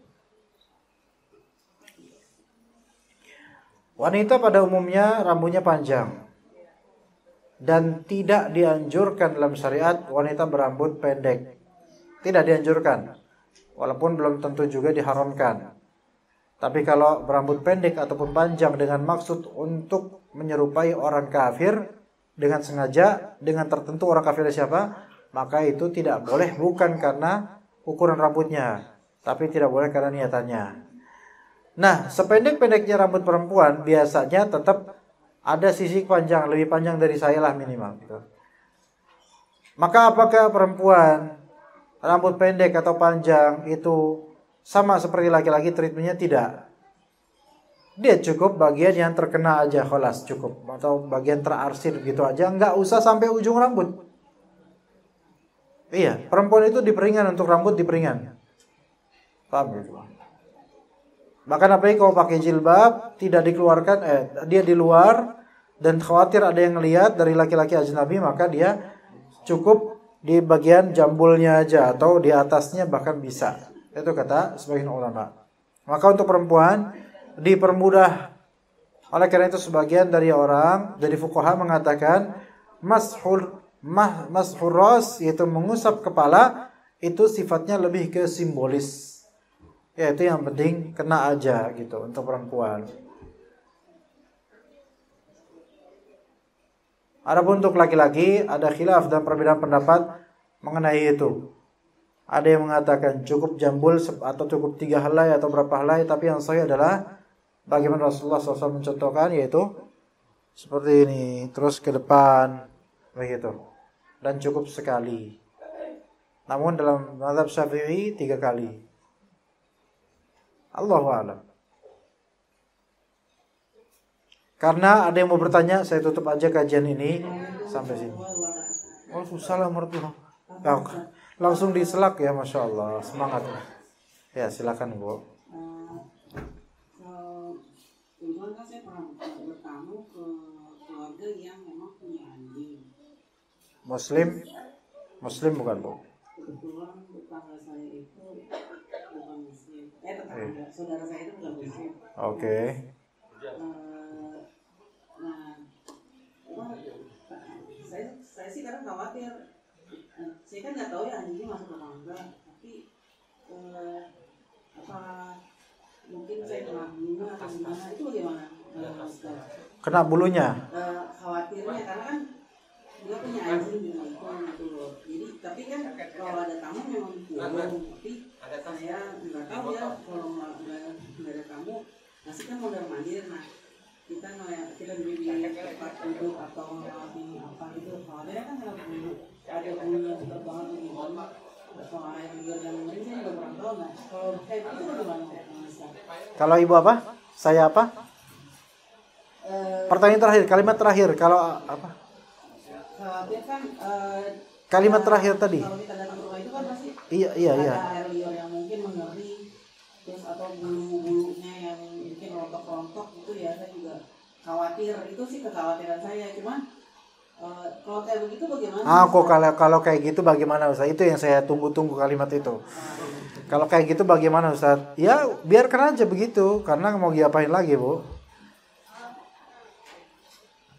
Wanita pada umumnya rambutnya panjang dan tidak dianjurkan dalam syariat wanita berambut pendek. Tidak dianjurkan, walaupun belum tentu juga diharamkan. Tapi kalau berambut pendek ataupun panjang dengan maksud untuk menyerupai orang kafir dengan sengaja, dengan tertentu orang kafir siapa, maka itu tidak boleh, bukan karena ukuran rambutnya, tapi tidak boleh karena niatannya. Nah, sependek-pendeknya rambut perempuan biasanya tetap ada sisi panjang, lebih panjang dari saya lah minimal gitu. Maka apakah perempuan rambut pendek atau panjang itu sama seperti laki-laki treatmentnya? Tidak. Dia cukup bagian yang terkena aja, kholas cukup, atau bagian terarsir gitu aja, nggak usah sampai ujung rambut. Iya, perempuan itu diperingan, untuk rambut diperingan. Paham gitu? Bahkan apalagi kalau pakai jilbab tidak dikeluarkan, dia di luar dan khawatir ada yang ngelihat dari laki-laki ajnabi, maka dia cukup di bagian jambulnya aja atau di atasnya bahkan bisa. Itu kata sebagian ulama. Maka untuk perempuan dipermudah. Oleh karena itu sebagian dari fuqaha mengatakan mashur ras, yaitu mengusap kepala, itu sifatnya lebih ke simbolis. Yaitu yang penting kena aja gitu untuk perempuan. Adapun untuk laki-laki ada khilaf dan perbedaan pendapat mengenai itu. Ada yang mengatakan cukup jambul atau cukup 3 helai atau berapa helai, tapi yang sahih adalah bagaimana Rasulullah SAW mencontohkan, yaitu seperti ini, terus ke depan begitu, dan cukup sekali. Namun dalam mazhab Syafi'i 3 kali. Allahu a'lam. Karena ada yang mau bertanya, saya tutup aja kajian ini sampai sini. Waalaikumsalam. Langsung diselak ya, masya Allah, semangat. Ya silakan Bu. Kebetulan kan saya pernah bertamu ke keluarga yang memang punya anjing. Muslim bukan Bu? Kebetulan tetangga saya itu bukan Muslim. Tetangga, saudara saya itu bukan muslim. Oke. Nah, saya sih kadang khawatir. Saya kan nggak tahu ya anjingnya masuk apa enggak, tapi apa mungkin saya kena bulunya atau gimana, itu bagaimana? Kena bulunya? Khawatirnya karena kan dia punya anjing di rumah itu gitu loh. Jadi tapi kan kalau ada tamu memang dikurung, tapi saya nggak tahu ya kalau nggak ada tamu, nasi kan mondar mandir. Nah kita dulu di tempat duduk atau di apa gitu, khawatirnya kan kalau ada bulunya besar banget di rumah atau ayam liar dan lain-lain, saya nggak pernah tahu. Nah kalau kayak gitu bagaimana? Kalau ibu apa? Saya apa? Pertanyaan terakhir, kalimat terakhir. Kalau apa? Khawatir kan Kalimat terakhir tadi. kalau kita datang ke rumah itu kan pasti Iya. ada air liur yang mungkin mengering, terus atau bulu-bulunya yang mungkin rontok-rontok gitu ya, saya juga khawatir. Itu sih kekhawatiran saya. Cuman kalau kayak begitu bagaimana? Kok kalau kayak gitu bagaimana Ustaz? Itu yang saya tunggu-tunggu kalimat itu. Kalau kayak gitu bagaimana Ustaz? Ya biarkan aja begitu, karena mau diapain lagi Bu?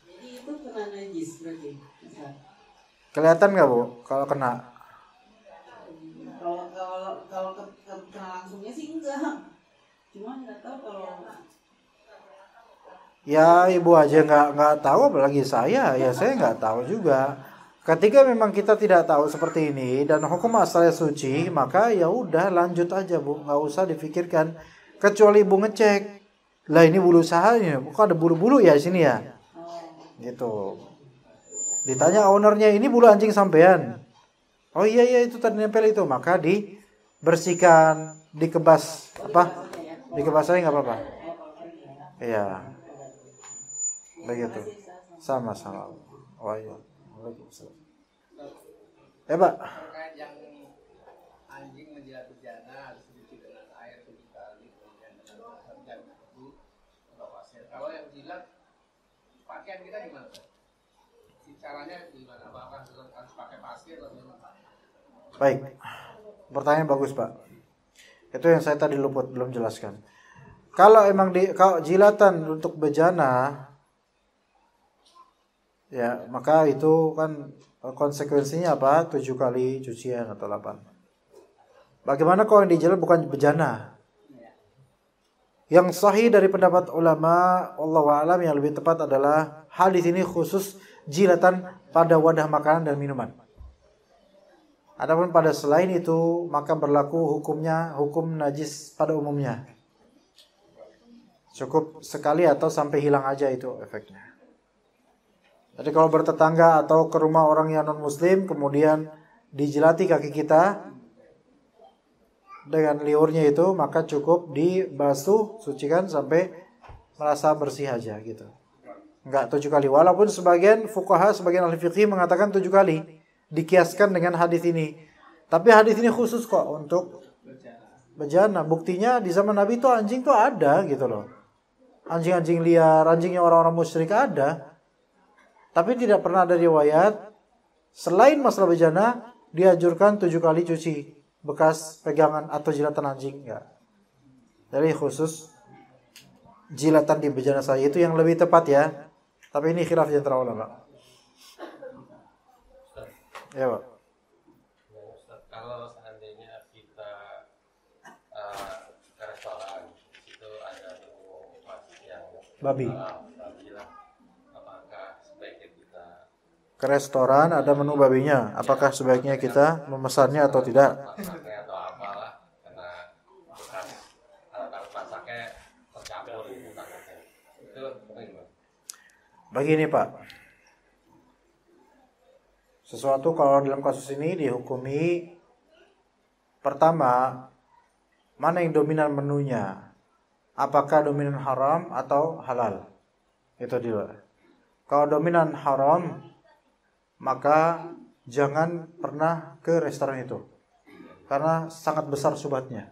Jadi itu kena najis berarti. Kelihatan nggak Bu kalau kena? Kalau kena langsungnya sih enggak. Cuman nggak tahu kalau Ya ibu aja nggak tahu, apalagi saya. Ya saya nggak tahu juga. Ketika memang kita tidak tahu seperti ini dan hukum asalnya suci, maka ya udah lanjut aja Bu, nggak usah difikirkan. Kecuali ibu ngecek, lah ini bulu sahanya, kok ada bulu-bulu ya di sini ya, gitu. Ditanya ownernya, ini bulu anjing sampean? Oh iya itu tadi nempel itu, maka dibersihkan, dikebas apa? Dikebas aja nggak apa-apa. Iya. Begitu. Sama-sama. Oh iya. Pak. Terkait yang anjing menjilat bejana harus dicuci dengan air 7 kali, kemudian dengan dan itu atau pasir. Kalau yang jilat pakaian kita gimana? Caranya gimana? Apakah harus pakai pasir atau gimana? Baik. Pertanyaan bagus Pak. Itu yang saya tadi belum jelaskan. Kalau emang kalau jilatan untuk bejana, ya maka itu kan konsekuensinya apa? 7 kali cucian atau 8. Bagaimana kalau yang dijilat bukan bejana? Yang sahih dari pendapat ulama, wallahu a'lam, yang lebih tepat adalah hadis ini khusus jilatan pada wadah makanan dan minuman. Adapun pada selain itu maka berlaku hukum najis pada umumnya. Cukup sekali atau sampai hilang aja itu efeknya. Jadi kalau bertetangga atau ke rumah orang yang non muslim kemudian dijilati kaki kita dengan liurnya itu, maka cukup dibasuh, sucikan sampai merasa bersih aja gitu. Enggak 7 kali. Walaupun sebagian fuqaha, sebagian ahli fikih mengatakan 7 kali, dikiaskan dengan hadis ini. Tapi hadis ini khusus kok untuk bejana. Buktinya di zaman Nabi itu anjing tuh ada gitu loh. Anjing-anjing liar, anjingnya orang-orang musyrik ada. Tapi tidak pernah ada riwayat selain masalah bejana dianjurkan 7 kali cuci bekas pegangan atau jilatan anjing, enggak. Jadi khusus jilatan di bejana saya itu yang lebih tepat ya. Tapi ini khilaf di antara ulama. Ya, Pak. Kalau seandainya kita ke restoran, itu ada yang Babi. babi lah, apakah sebaiknya kita Ke restoran ada menu babinya, apakah sebaiknya kita memesannya atau tidak? masaknya atau apalah, karena bekas alat-alat masaknya tercampur takutnya. Itu bagaimana? Begini Pak, sesuatu kalau dalam kasus ini dihukumi, pertama, mana yang dominan menunya, apakah dominan haram atau halal, itu dulu. Kalau dominan haram, maka jangan pernah ke restoran itu, karena sangat besar subhatnya.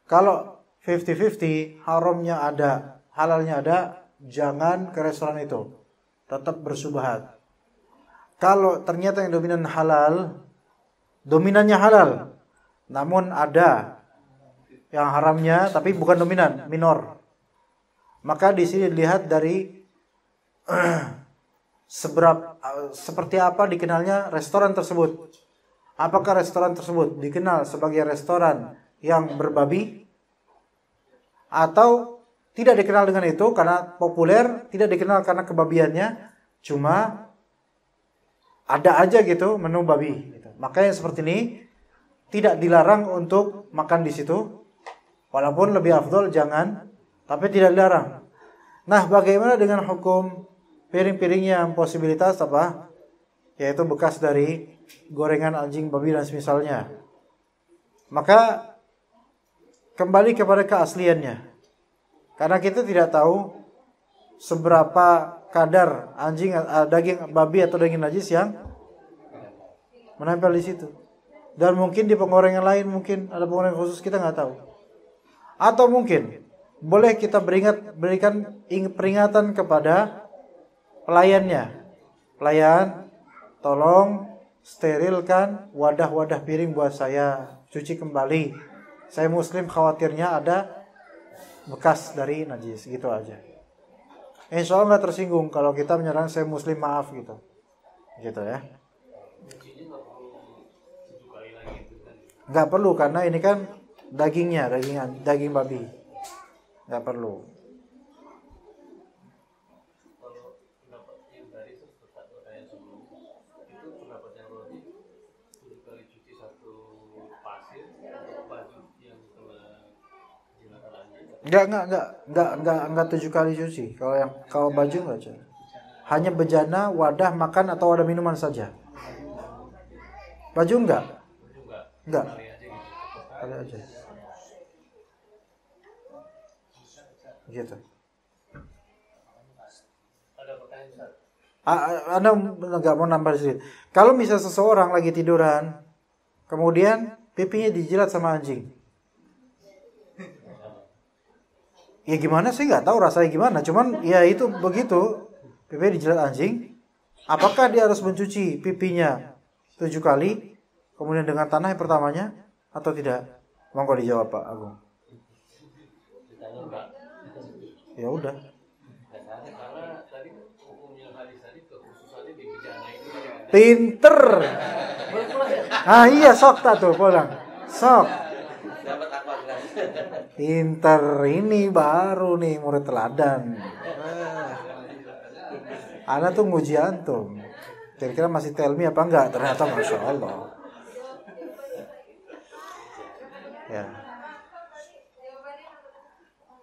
Kalau 50-50, haramnya ada, halalnya ada, jangan ke restoran itu, tetap bersubhat. Kalau ternyata yang dominan halal, dominannya halal, namun ada yang haramnya, tapi bukan dominan, minor. Maka di sini dilihat dari seperti apa dikenalnya restoran tersebut. Apakah restoran tersebut dikenal sebagai restoran yang berbabi, atau tidak dikenal dengan itu karena populer, tidak dikenal karena kebabiannya, cuma ada aja gitu menu babi gitu. Makanya seperti ini tidak dilarang untuk makan di situ, walaupun lebih afdol jangan, tapi tidak dilarang. Nah, bagaimana dengan hukum piring-piring yang posibilitas apa? Yaitu bekas dari gorengan anjing, babi dan semisalnya. Maka kembali kepada keasliannya. Karena kita tidak tahu seberapa kadar daging babi atau daging najis yang menempel di situ. Dan mungkin di penggorengan lain mungkin ada penggorengan khusus, kita nggak tahu. Atau mungkin boleh kita berikan peringatan kepada pelayannya. Pelayan, tolong sterilkan wadah-wadah piring buat saya, cuci kembali. Saya muslim, khawatirnya ada bekas dari najis, gitu aja. Insya Allah nggak tersinggung kalau kita menyerang saya muslim, maaf gitu, gitu ya. Nggak perlu karena ini kan daging babi, nggak perlu. Enggak 7 kali cuci. Kalau baju enggak cuci. Hanya bejana, wadah makan atau wadah minuman saja. Baju enggak. Kali aja. Gitu. Anda enggak mau nambah sedikit. Kalau misal seseorang lagi tiduran, kemudian pipinya dijilat sama anjing. Ya gimana sih, nggak tahu rasanya gimana. Cuman ya itu begitu, pipinya dijilat anjing. Apakah dia harus mencuci pipinya 7 kali, kemudian dengan tanah yang pertamanya, atau tidak? Monggo dijawab Pak Agung. Ya udah. Pinter. Ah iya, sok tak tuh pulang. Sok. Pinter, ini baru nih murid teladan. Ana tuh nguji antum. Kira-kira masih tell me apa enggak? Ternyata Masya Allah.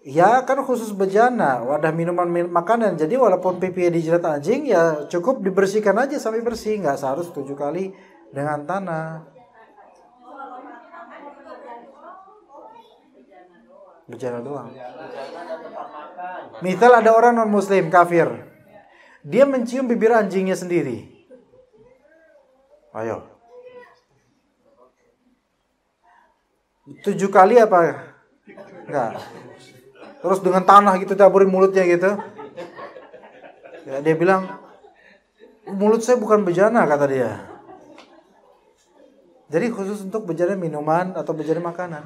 Ya kan khusus bejana, wadah minuman makanan. Jadi walaupun pipinya dijilat anjing, ya cukup dibersihkan aja sampai bersih. Nggak seharus 7 kali dengan tanah. Bejana doang. Misal ada orang non muslim kafir, dia mencium bibir anjingnya sendiri. Ayo, 7 kali apa? Enggak. Terus dengan tanah gitu taburin mulutnya gitu. Ya, dia bilang, mulut saya bukan bejana, kata dia. Jadi khusus untuk bejana minuman atau bejana makanan.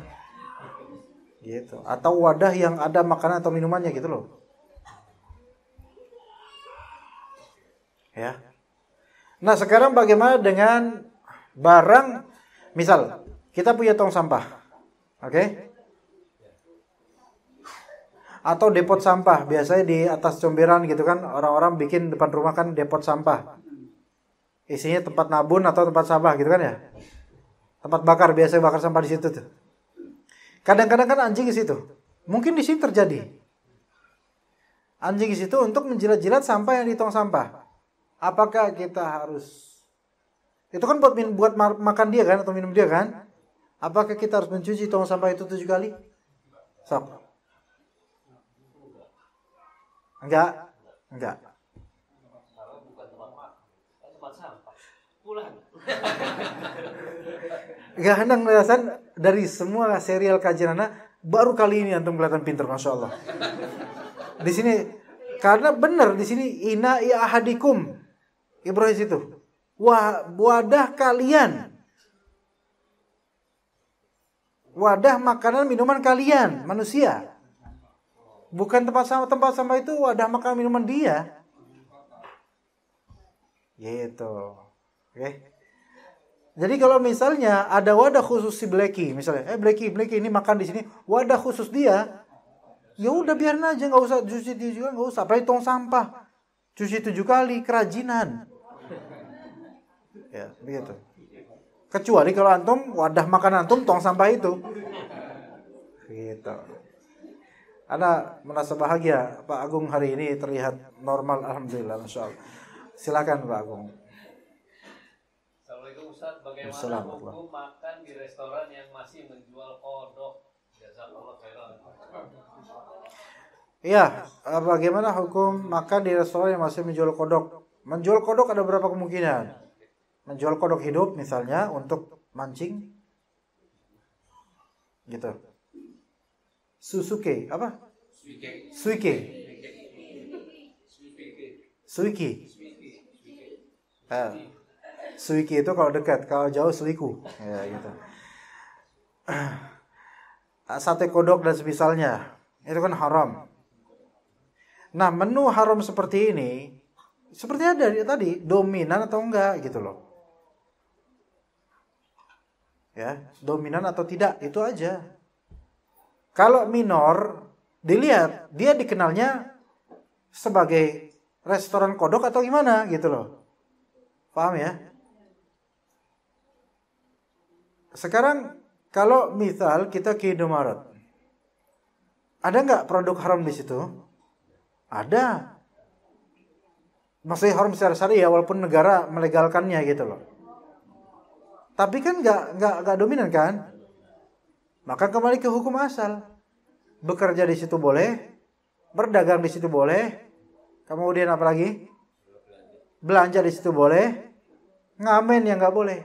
Gitu. Atau wadah yang ada makanan atau minumannya gitu loh. Ya. Nah, sekarang bagaimana dengan barang, misal kita punya tong sampah. Oke? Atau depot sampah, biasanya di atas comberan gitu kan, orang-orang bikin depan rumah kan depot sampah. Isinya tempat nabun atau tempat sampah gitu kan ya. Tempat bakar, biasanya bakar sampah di situ tuh. Kadang-kadang kan anjing di situ. Mungkin di sini terjadi. Anjing di situ untuk menjilat-jilat sampah yang di tong sampah. Apakah kita harus, itu kan buat makan dia kan atau minum dia kan? Apakah kita harus mencuci tong sampah itu 7 kali? Sok. Enggak. Gak hendak merasakan dari semua serial kajian anak, baru kali ini antum kelihatan pintar, Masya Allah. Di sini karena benar di sini ina ya ahadikum Ibrahim itu wadah kalian. wadah makanan minuman kalian, manusia. Bukan tempat sampah itu wadah makanan minuman dia. Gitu. Oke. Jadi kalau misalnya ada wadah khusus si Blacky, misalnya, Blacky ini makan di sini, wadah khusus dia, ya udah biarin aja, nggak usah cuci juga, nggak usah. Apalagi tong sampah, cuci 7 kali, kerajinan. Ya, begitu. Kecuali kalau antum wadah makan antum tong sampah itu, gitu. Anda merasa bahagia, Pak Agung hari ini terlihat normal, alhamdulillah, masya Allah. Silakan Pak Agung. Ustaz, bagaimana hukum makan di restoran yang masih menjual kodok? Jazakallah khairan. Iya, bagaimana hukum makan di restoran yang masih menjual kodok? Menjual kodok ada berapa kemungkinan? Menjual kodok hidup misalnya untuk mancing, gitu. Susuke, apa? Suike. Suiki itu kalau dekat, kalau jauh suiku, ya gitu. Sate kodok dan semisalnya, itu kan haram. Nah, menu haram seperti ini, seperti ada tadi, dominan atau enggak gitu loh. Ya, dominan atau tidak, itu aja. Kalau minor, dilihat dia dikenalnya sebagai restoran kodok atau gimana gitu loh. Paham ya? Sekarang kalau misal kita ke Indomaret, ada nggak produk haram di situ? Ada. Maksudnya haram secara syariah walaupun negara melegalkannya gitu loh. Tapi kan nggak dominan kan? Maka kembali ke hukum asal. Bekerja di situ boleh, berdagang di situ boleh. Kemudian apa lagi? Belanja di situ boleh, ngamen yang nggak boleh.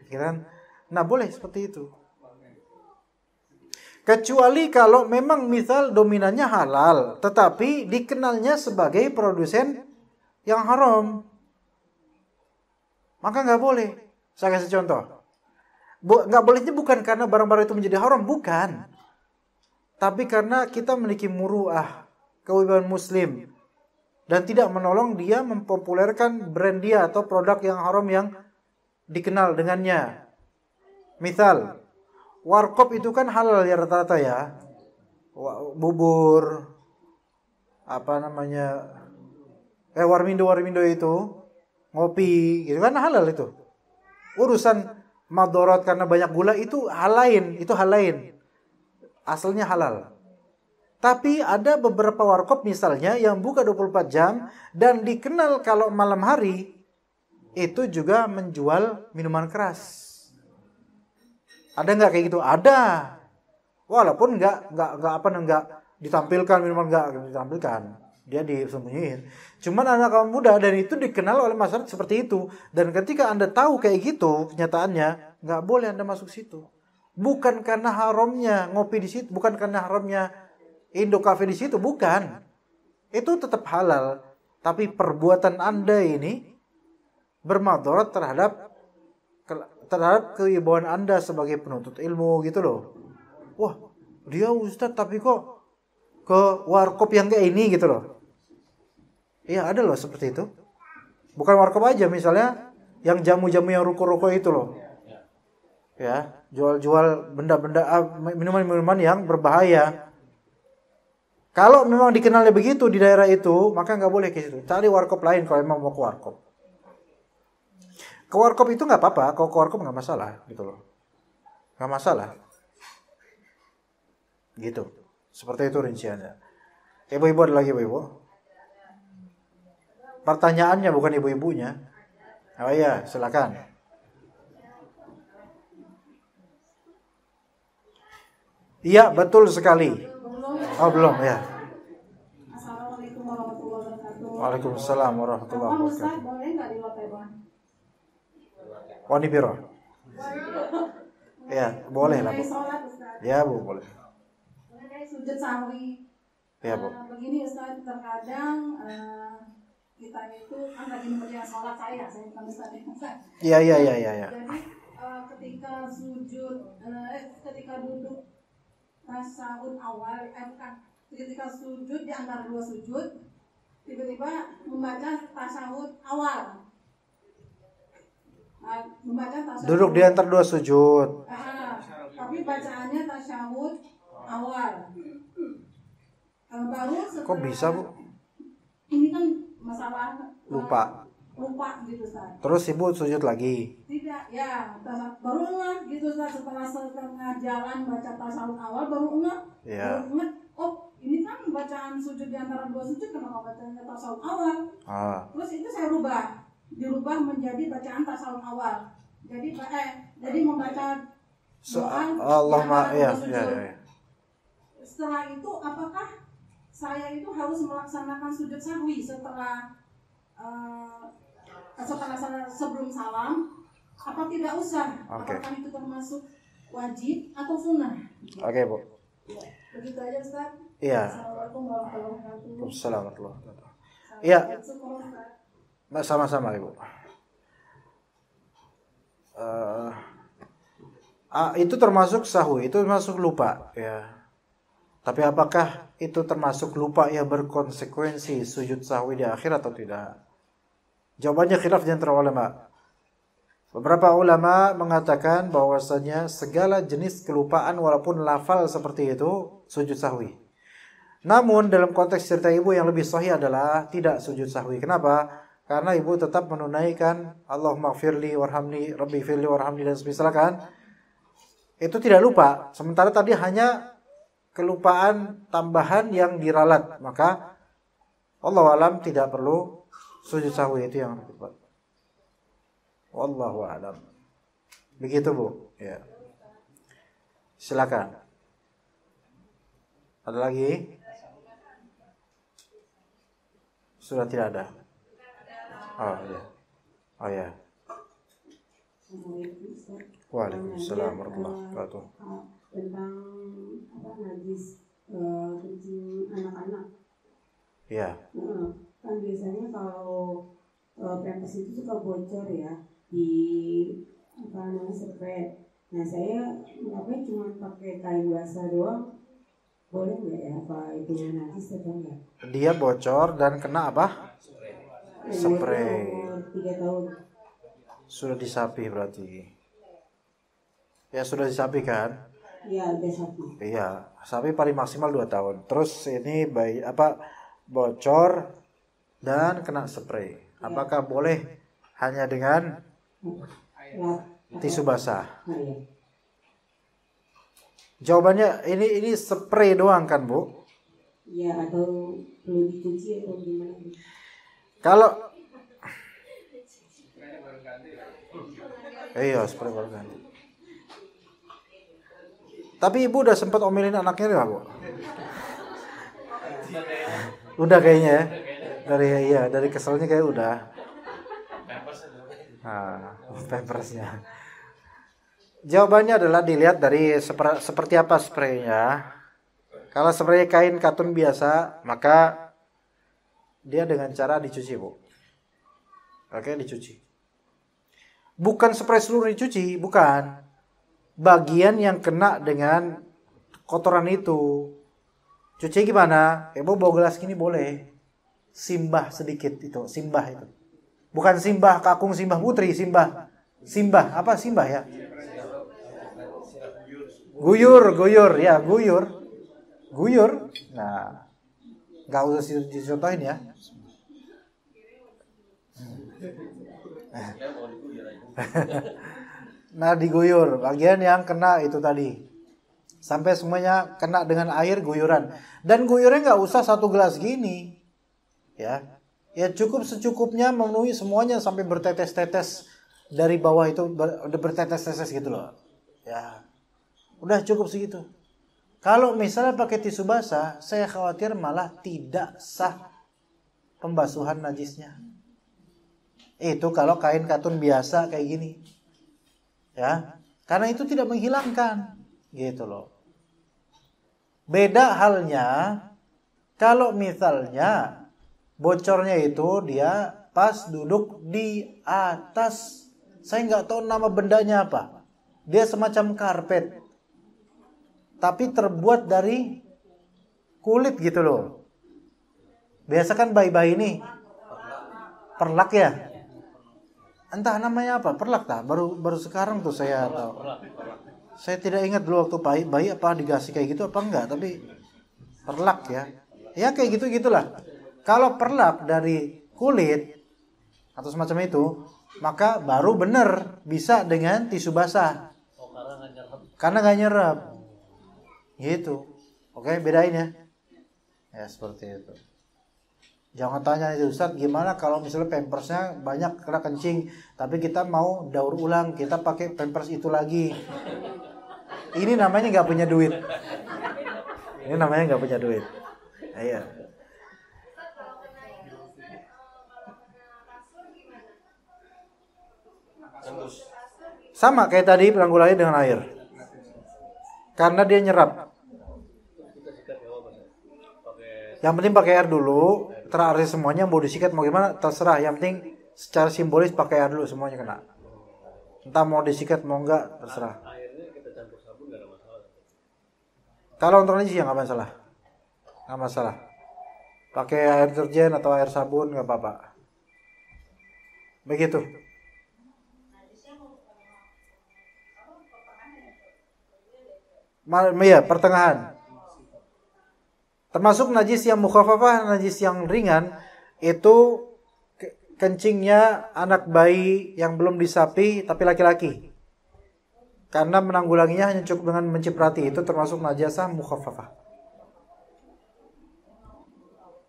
Gitu kan? Nah boleh seperti itu. Kecuali kalau memang misal dominannya halal, tetapi dikenalnya sebagai produsen yang haram, maka nggak boleh. Saya kasih contoh. Nggak bolehnya bukan karena barang-barang itu menjadi haram, bukan. Tapi karena kita memiliki muruah, kewibawaan muslim, dan tidak menolong dia mempopulerkan brand dia atau produk yang haram yang dikenal dengannya. Misal, warkop itu kan halal ya rata-rata ya. Bubur, warmindo itu, ngopi, gitu kan halal itu. Urusan madorot karena banyak gula itu hal lain. Asalnya halal. Tapi ada beberapa warkop misalnya yang buka 24 jam dan dikenal kalau malam hari itu juga menjual minuman keras. Ada nggak kayak gitu? Ada. Walaupun nggak ditampilkan minuman, nggak ditampilkan, dia disembunyiin. Cuman anak kaum muda dan itu dikenal oleh masyarakat seperti itu. Dan ketika Anda tahu kayak gitu kenyataannya, nggak boleh Anda masuk situ. Bukan karena haramnya ngopi di situ, bukan karena haramnya Indo Cafe di situ, bukan. Itu tetap halal, tapi perbuatan Anda ini bermadarat terhadap kewibawaan Anda sebagai penuntut ilmu gitu loh. Wah, dia ustadz tapi kok ke warkop yang kayak ini gitu loh. Iya, ada loh seperti itu. Bukan warkop aja, misalnya yang jamu-jamu yang ruko-ruko itu loh. Ya, jual-jual benda-benda minuman-minuman yang berbahaya. Kalau memang dikenalnya begitu di daerah itu, maka nggak boleh ke situ. Cari warkop lain kalau memang mau ke warkop. Ke warkop itu nggak apa-apa, kalau ke warkop nggak masalah, gitu loh, nggak masalah, gitu. Seperti itu rinciannya. Ibu-ibu ada lagi ibu-ibu? Pertanyaannya bukan ibu-ibunya. Oh iya, silakan. Iya, betul sekali. Oh belum ya. Assalamualaikum warahmatullahi wabarakatuh. Waalaikumsalam warahmatullahi wabarakatuh. Boleh nggak di lote bang? Wani piro? Ya, boleh lah, Bu. Sholat, Ustaz. Ya, Bu, boleh. Mengenai sujud sahwi. Ya, Bu. Begini Ustaz, terkadang kita itu kan lagi mengerjakan sholat saya bukan Ustaz. Iya. Jadi ketika sujud, ketika duduk tasyahud awal, ketika sujud di antara dua sujud, tiba-tiba membaca tasyahud awal. Membaca tasyahud. Duduk di antara dua sujud. Tapi bacaannya tasyahud awal. Baru setelah, Kok bisa, Bu? Ini kan masalah Lupa gitu, Ustaz. Terus ibu sujud lagi. Tidak, ya, baru enggak gitu, Ustaz. Setelah setengah jalan baca tasawuf awal baru enggak. Ya. Baru ingat, oh ini kan bacaan sujud di antara dua sujud, kenapa bacanya tasawuf awal? Terus itu saya dirubah menjadi bacaan tasawuf awal. Jadi membaca doa Allahumma ya. Setelah itu apakah saya itu harus melaksanakan sujud sahwi setelah sebelum salam? Apa tidak usah? Okay. Apakah itu termasuk wajib atau sunnah? Oke, Bu. Begitu aja, Ustaz. Iya. Assalamualaikum warahmatullahi wabarakatuh. Assalamualaikum. Iya. Assalamualaikum. Sama-sama, Ibu. Itu termasuk sahwi, itu termasuk lupa, ya. Tapi apakah itu termasuk lupa yang berkonsekuensi sujud sahwi di akhir atau tidak? Jawabannya khilaf di antara ulama. Beberapa ulama mengatakan bahwasanya segala jenis kelupaan walaupun lafal seperti itu sujud sahwi. Namun dalam konteks cerita ibu yang lebih sahih adalah tidak sujud sahwi. Kenapa? Karena ibu tetap menunaikan Allahumma gfirli warhamni rabbi firli warhamni dan misalkan itu tidak lupa. Sementara tadi hanya kelupaan tambahan yang diralat, maka Allahu alam tidak perlu sujud sahwi, itu yang tepat. Wallahu alam. Begitu, Bu. Ya. Silakan. Ada lagi? Sudah tidak ada. Oh ya. Oh ya. Waalaikumsalam warahmatullahi wabarakatuh. Tentang najis kencing anak-anak. Ya. Kan biasanya kalau pampers itu suka bocor ya di spray. Nah saya ngapain cuma pakai kain basah doang, boleh nggak ya? Apa itu najis atau enggak? Dia bocor dan kena apa? Spray. 3 tahun. Sudah disapi berarti. Ya sudah disapi kan? Iya, udah sapi. Iya, sapi paling maksimal 2 tahun. Terus ini bocor dan kena spray. Apakah boleh hanya dengan tisu basah? Jawabannya ini spray doang kan, Bu? Iya, atau perlu dicuci atau gimana? Kalau iya, spray baru ganti. Tapi ibu udah sempat omelin anaknya nggak, Bu? Udah kayaknya ya. Dari keselnya kayak udah. Pampersnya. Jawabannya adalah dilihat dari seperti apa spraynya. Kalau spray kain katun biasa, maka dia dengan cara dicuci, Bu. Oke, dicuci. Bukan spray seluruh dicuci, bukan. Bagian yang kena dengan kotoran itu. Cuci gimana? Ibu bawa gelas gini boleh. Simbah sedikit itu, simbah itu. Bukan simbah kakung simbah putri, simbah. Simbah, apa simbah ya? Guyur ya, guyur. Nah, nggak usah dicontohin ya. Nah, diguyur bagian yang kena itu tadi sampai semuanya kena dengan air guyuran, dan guyurnya nggak usah 1 gelas gini ya cukup secukupnya memenuhi semuanya sampai bertetes-tetes dari bawah itu bertetes-tetes gitu loh ya, udah cukup segitu. Kalau misalnya pakai tisu basah, saya khawatir malah tidak sah pembasuhan najisnya. Itu kalau kain katun biasa kayak gini. Ya, karena itu tidak menghilangkan gitu loh. Beda halnya kalau misalnya bocornya itu dia pas duduk di atas, saya nggak tahu nama bendanya apa, dia semacam karpet, tapi terbuat dari kulit gitu loh. Biasa kan bayi-bayi ini perlak ya. Entah namanya apa, perlak tak? Baru sekarang tuh saya tahu. Saya tidak ingat dulu waktu bayi apa dikasih kayak gitu apa enggak, tapi perlak ya. Ya kayak gitu-gitulah. Kalau perlak dari kulit atau semacam itu, maka baru benar bisa dengan tisu basah. Karena nggak nyerap. Gitu. Oke, bedain ya. Ya seperti itu. Jangan tanya itu Ustaz, gimana kalau misalnya pampersnya banyak kena kencing, tapi kita mau daur ulang, kita pakai pampers itu lagi. Ini namanya nggak punya duit. Ini namanya nggak punya duit. Iya. Sama kayak tadi penanggulangannya dengan air. Karena dia nyerap. Yang penting pakai air dulu, terakhir semuanya mau disikat mau gimana terserah. Yang penting secara simbolis pakai air dulu semuanya kena. Entah mau disikat mau enggak terserah. Kalau untuk najis ya nggak masalah, nggak masalah. Pakai air deterjen atau air sabun nggak apa-apa. Begitu. Ya, pertengahan. Termasuk najis yang mukhafafah, najis yang ringan, itu kencingnya anak bayi yang belum disapi tapi laki-laki. Karena menanggulanginya hanya cukup dengan menciprati, itu termasuk najasah mukhafafah.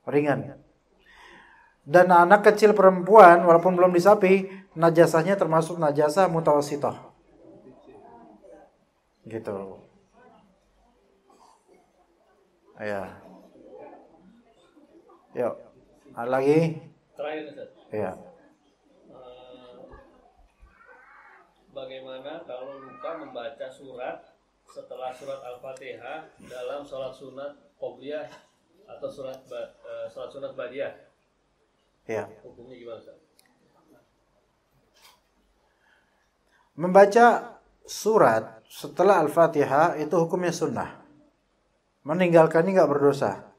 Ringan. Dan anak kecil perempuan walaupun belum disapi, najasahnya termasuk najasah mutawassithah. Gitu. Ya. Yuk. Ada lagi? Terakhir Ustaz. Ya. Bagaimana kalau lupa membaca surat setelah surat Al-Fatihah dalam sholat sunat qobliyah atau sholat sunat ba'diyah? Ya. Hukumnya gimana Ustaz? Membaca surat setelah Al-Fatihah itu hukumnya sunnah. Meninggalkannya nggak berdosa.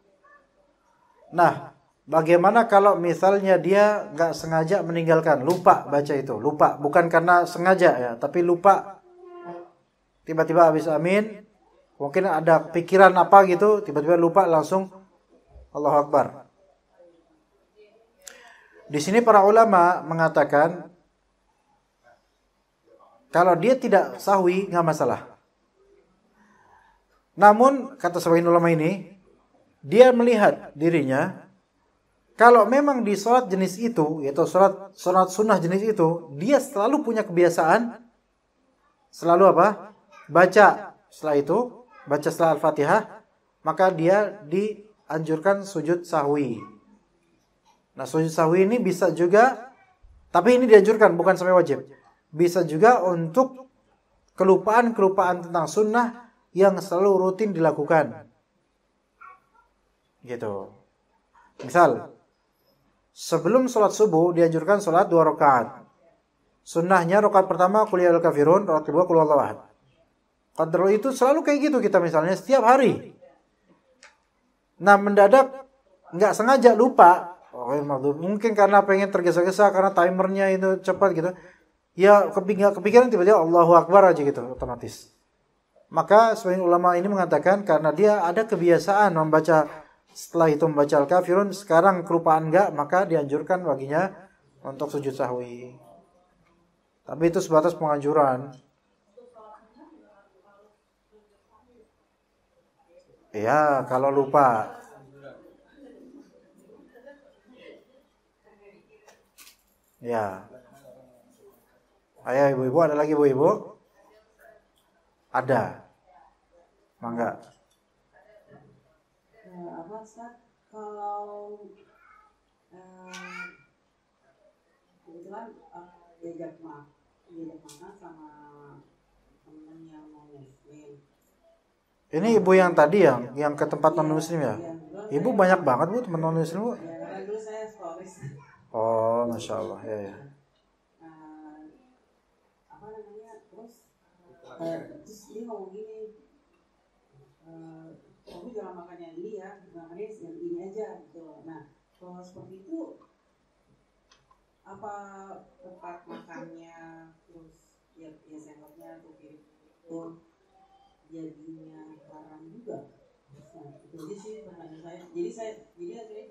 Nah, bagaimana kalau misalnya dia nggak sengaja meninggalkan, lupa baca itu, lupa, bukan karena sengaja ya, tapi lupa. Tiba-tiba habis amin, mungkin ada pikiran apa gitu, tiba-tiba lupa langsung Allahu Akbar. Di sini para ulama mengatakan kalau dia tidak sahwi nggak masalah. Namun kata sebagian ulama ini, dia melihat dirinya kalau memang di sholat jenis itu, yaitu sholat sunnah jenis itu, dia selalu punya kebiasaan selalu apa? Baca setelah itu, baca setelah Al-Fatihah, maka dia dianjurkan sujud sahwi. Nah, sujud sahwi ini bisa juga, tapi ini dianjurkan bukan sampai wajib. Bisa juga untuk kelupaan-kelupaan tentang sunnah yang selalu rutin dilakukan. Gitu. Misal, sebelum sholat subuh dianjurkan sholat 2 rakaat. Sunnahnya rakaat pertama qul ya ayyuhal kafirun, rakaat kedua qul huwallahu ahad. Qadar itu selalu kayak gitu kita misalnya setiap hari. Nah, mendadak nggak sengaja lupa. Mungkin karena pengen tergesa-gesa karena timernya itu cepat gitu. Ya kepikiran tiba-tiba Allahu Akbar aja gitu otomatis. Maka sebagian ulama ini mengatakan karena dia ada kebiasaan membaca setelah itu membaca Al-Kafirun, sekarang kelupaan enggak, maka dianjurkan baginya untuk sujud sahwi. Tapi itu sebatas penganjuran. Ya, kalau lupa. Ya. Ayo ibu-ibu, ada lagi ibu-ibu? Ada. Mangga. Apa Ustaz? Kalau kebetulan diajak makan sama temen yang non muslim. Ini ibu yang tadi yang ke tempat non muslim ya? Ibu banyak banget bu teman non muslim bu? Ya, karena dulu saya stories. Oh, masya Allah ya. Apa namanya? Terus Terus dia ngomong gini, kamu jangan makan yang ini ya, makannya yang ini aja gitu. Nah kalau seperti itu apa tempat makannya terus ya sendoknya atau piring itu jadinya haram juga? Nah, itu aja sih pertanyaan saya. Jadi akhirnya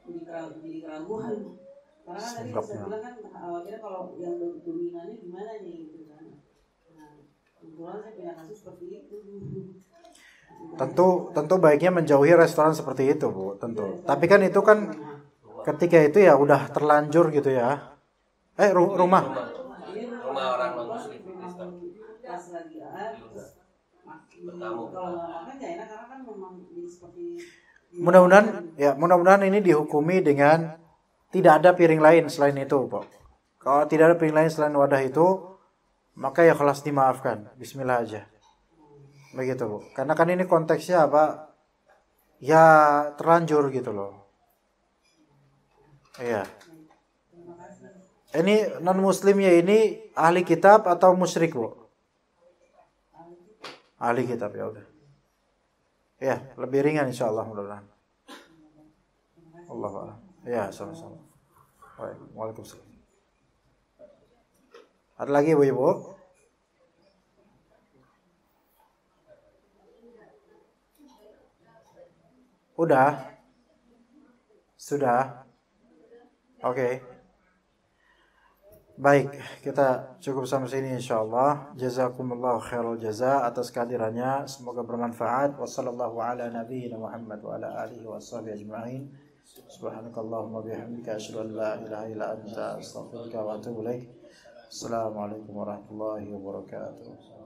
jadi keraguan. Karena kan tadi saya bilang kan akhirnya kalau yang dominannya gimana nih gitu kan. Nah, kebetulan saya punya kasus seperti itu. Tentu baiknya menjauhi restoran seperti itu, Bu, tentu. Tapi kan itu kan ketika itu ya udah terlanjur gitu ya. Rumah orang non muslim pas lagi bertamu. Kalau nggak makan nggak enak karena kan memang jadi seperti. Mudah-mudahan ini dihukumi dengan tidak ada piring lain selain itu, Pak. Kalau tidak ada piring lain selain wadah itu, maka ya kelas dimaafkan. Bismillah aja. Begitu, Bu. Karena kan ini konteksnya apa? Ya terlanjur gitu loh. Iya. Ini non muslimnya ini ahli kitab atau musyrik, Bu? Ahli kitab, ya udah. Ya, lebih ringan insyaallah mudah-mudahan. Allahu a'lam. Ya, sama-sama. Waalaikumsalam. Ada lagi Ibu? Sudah. Oke. Baik, kita cukup sampai sini insyaallah. Jazakumullahu khairal jaza atas kehadirannya. Semoga bermanfaat. Wassallallahu ala nabiyyina Muhammad wa ala alihi washabihi ajma'in. Subhanakallahumma bihamdika asyhadu an la ilaha illa anta astaghfiruka wa atubu ilaik. Assalamualaikum warahmatullahi wabarakatuh.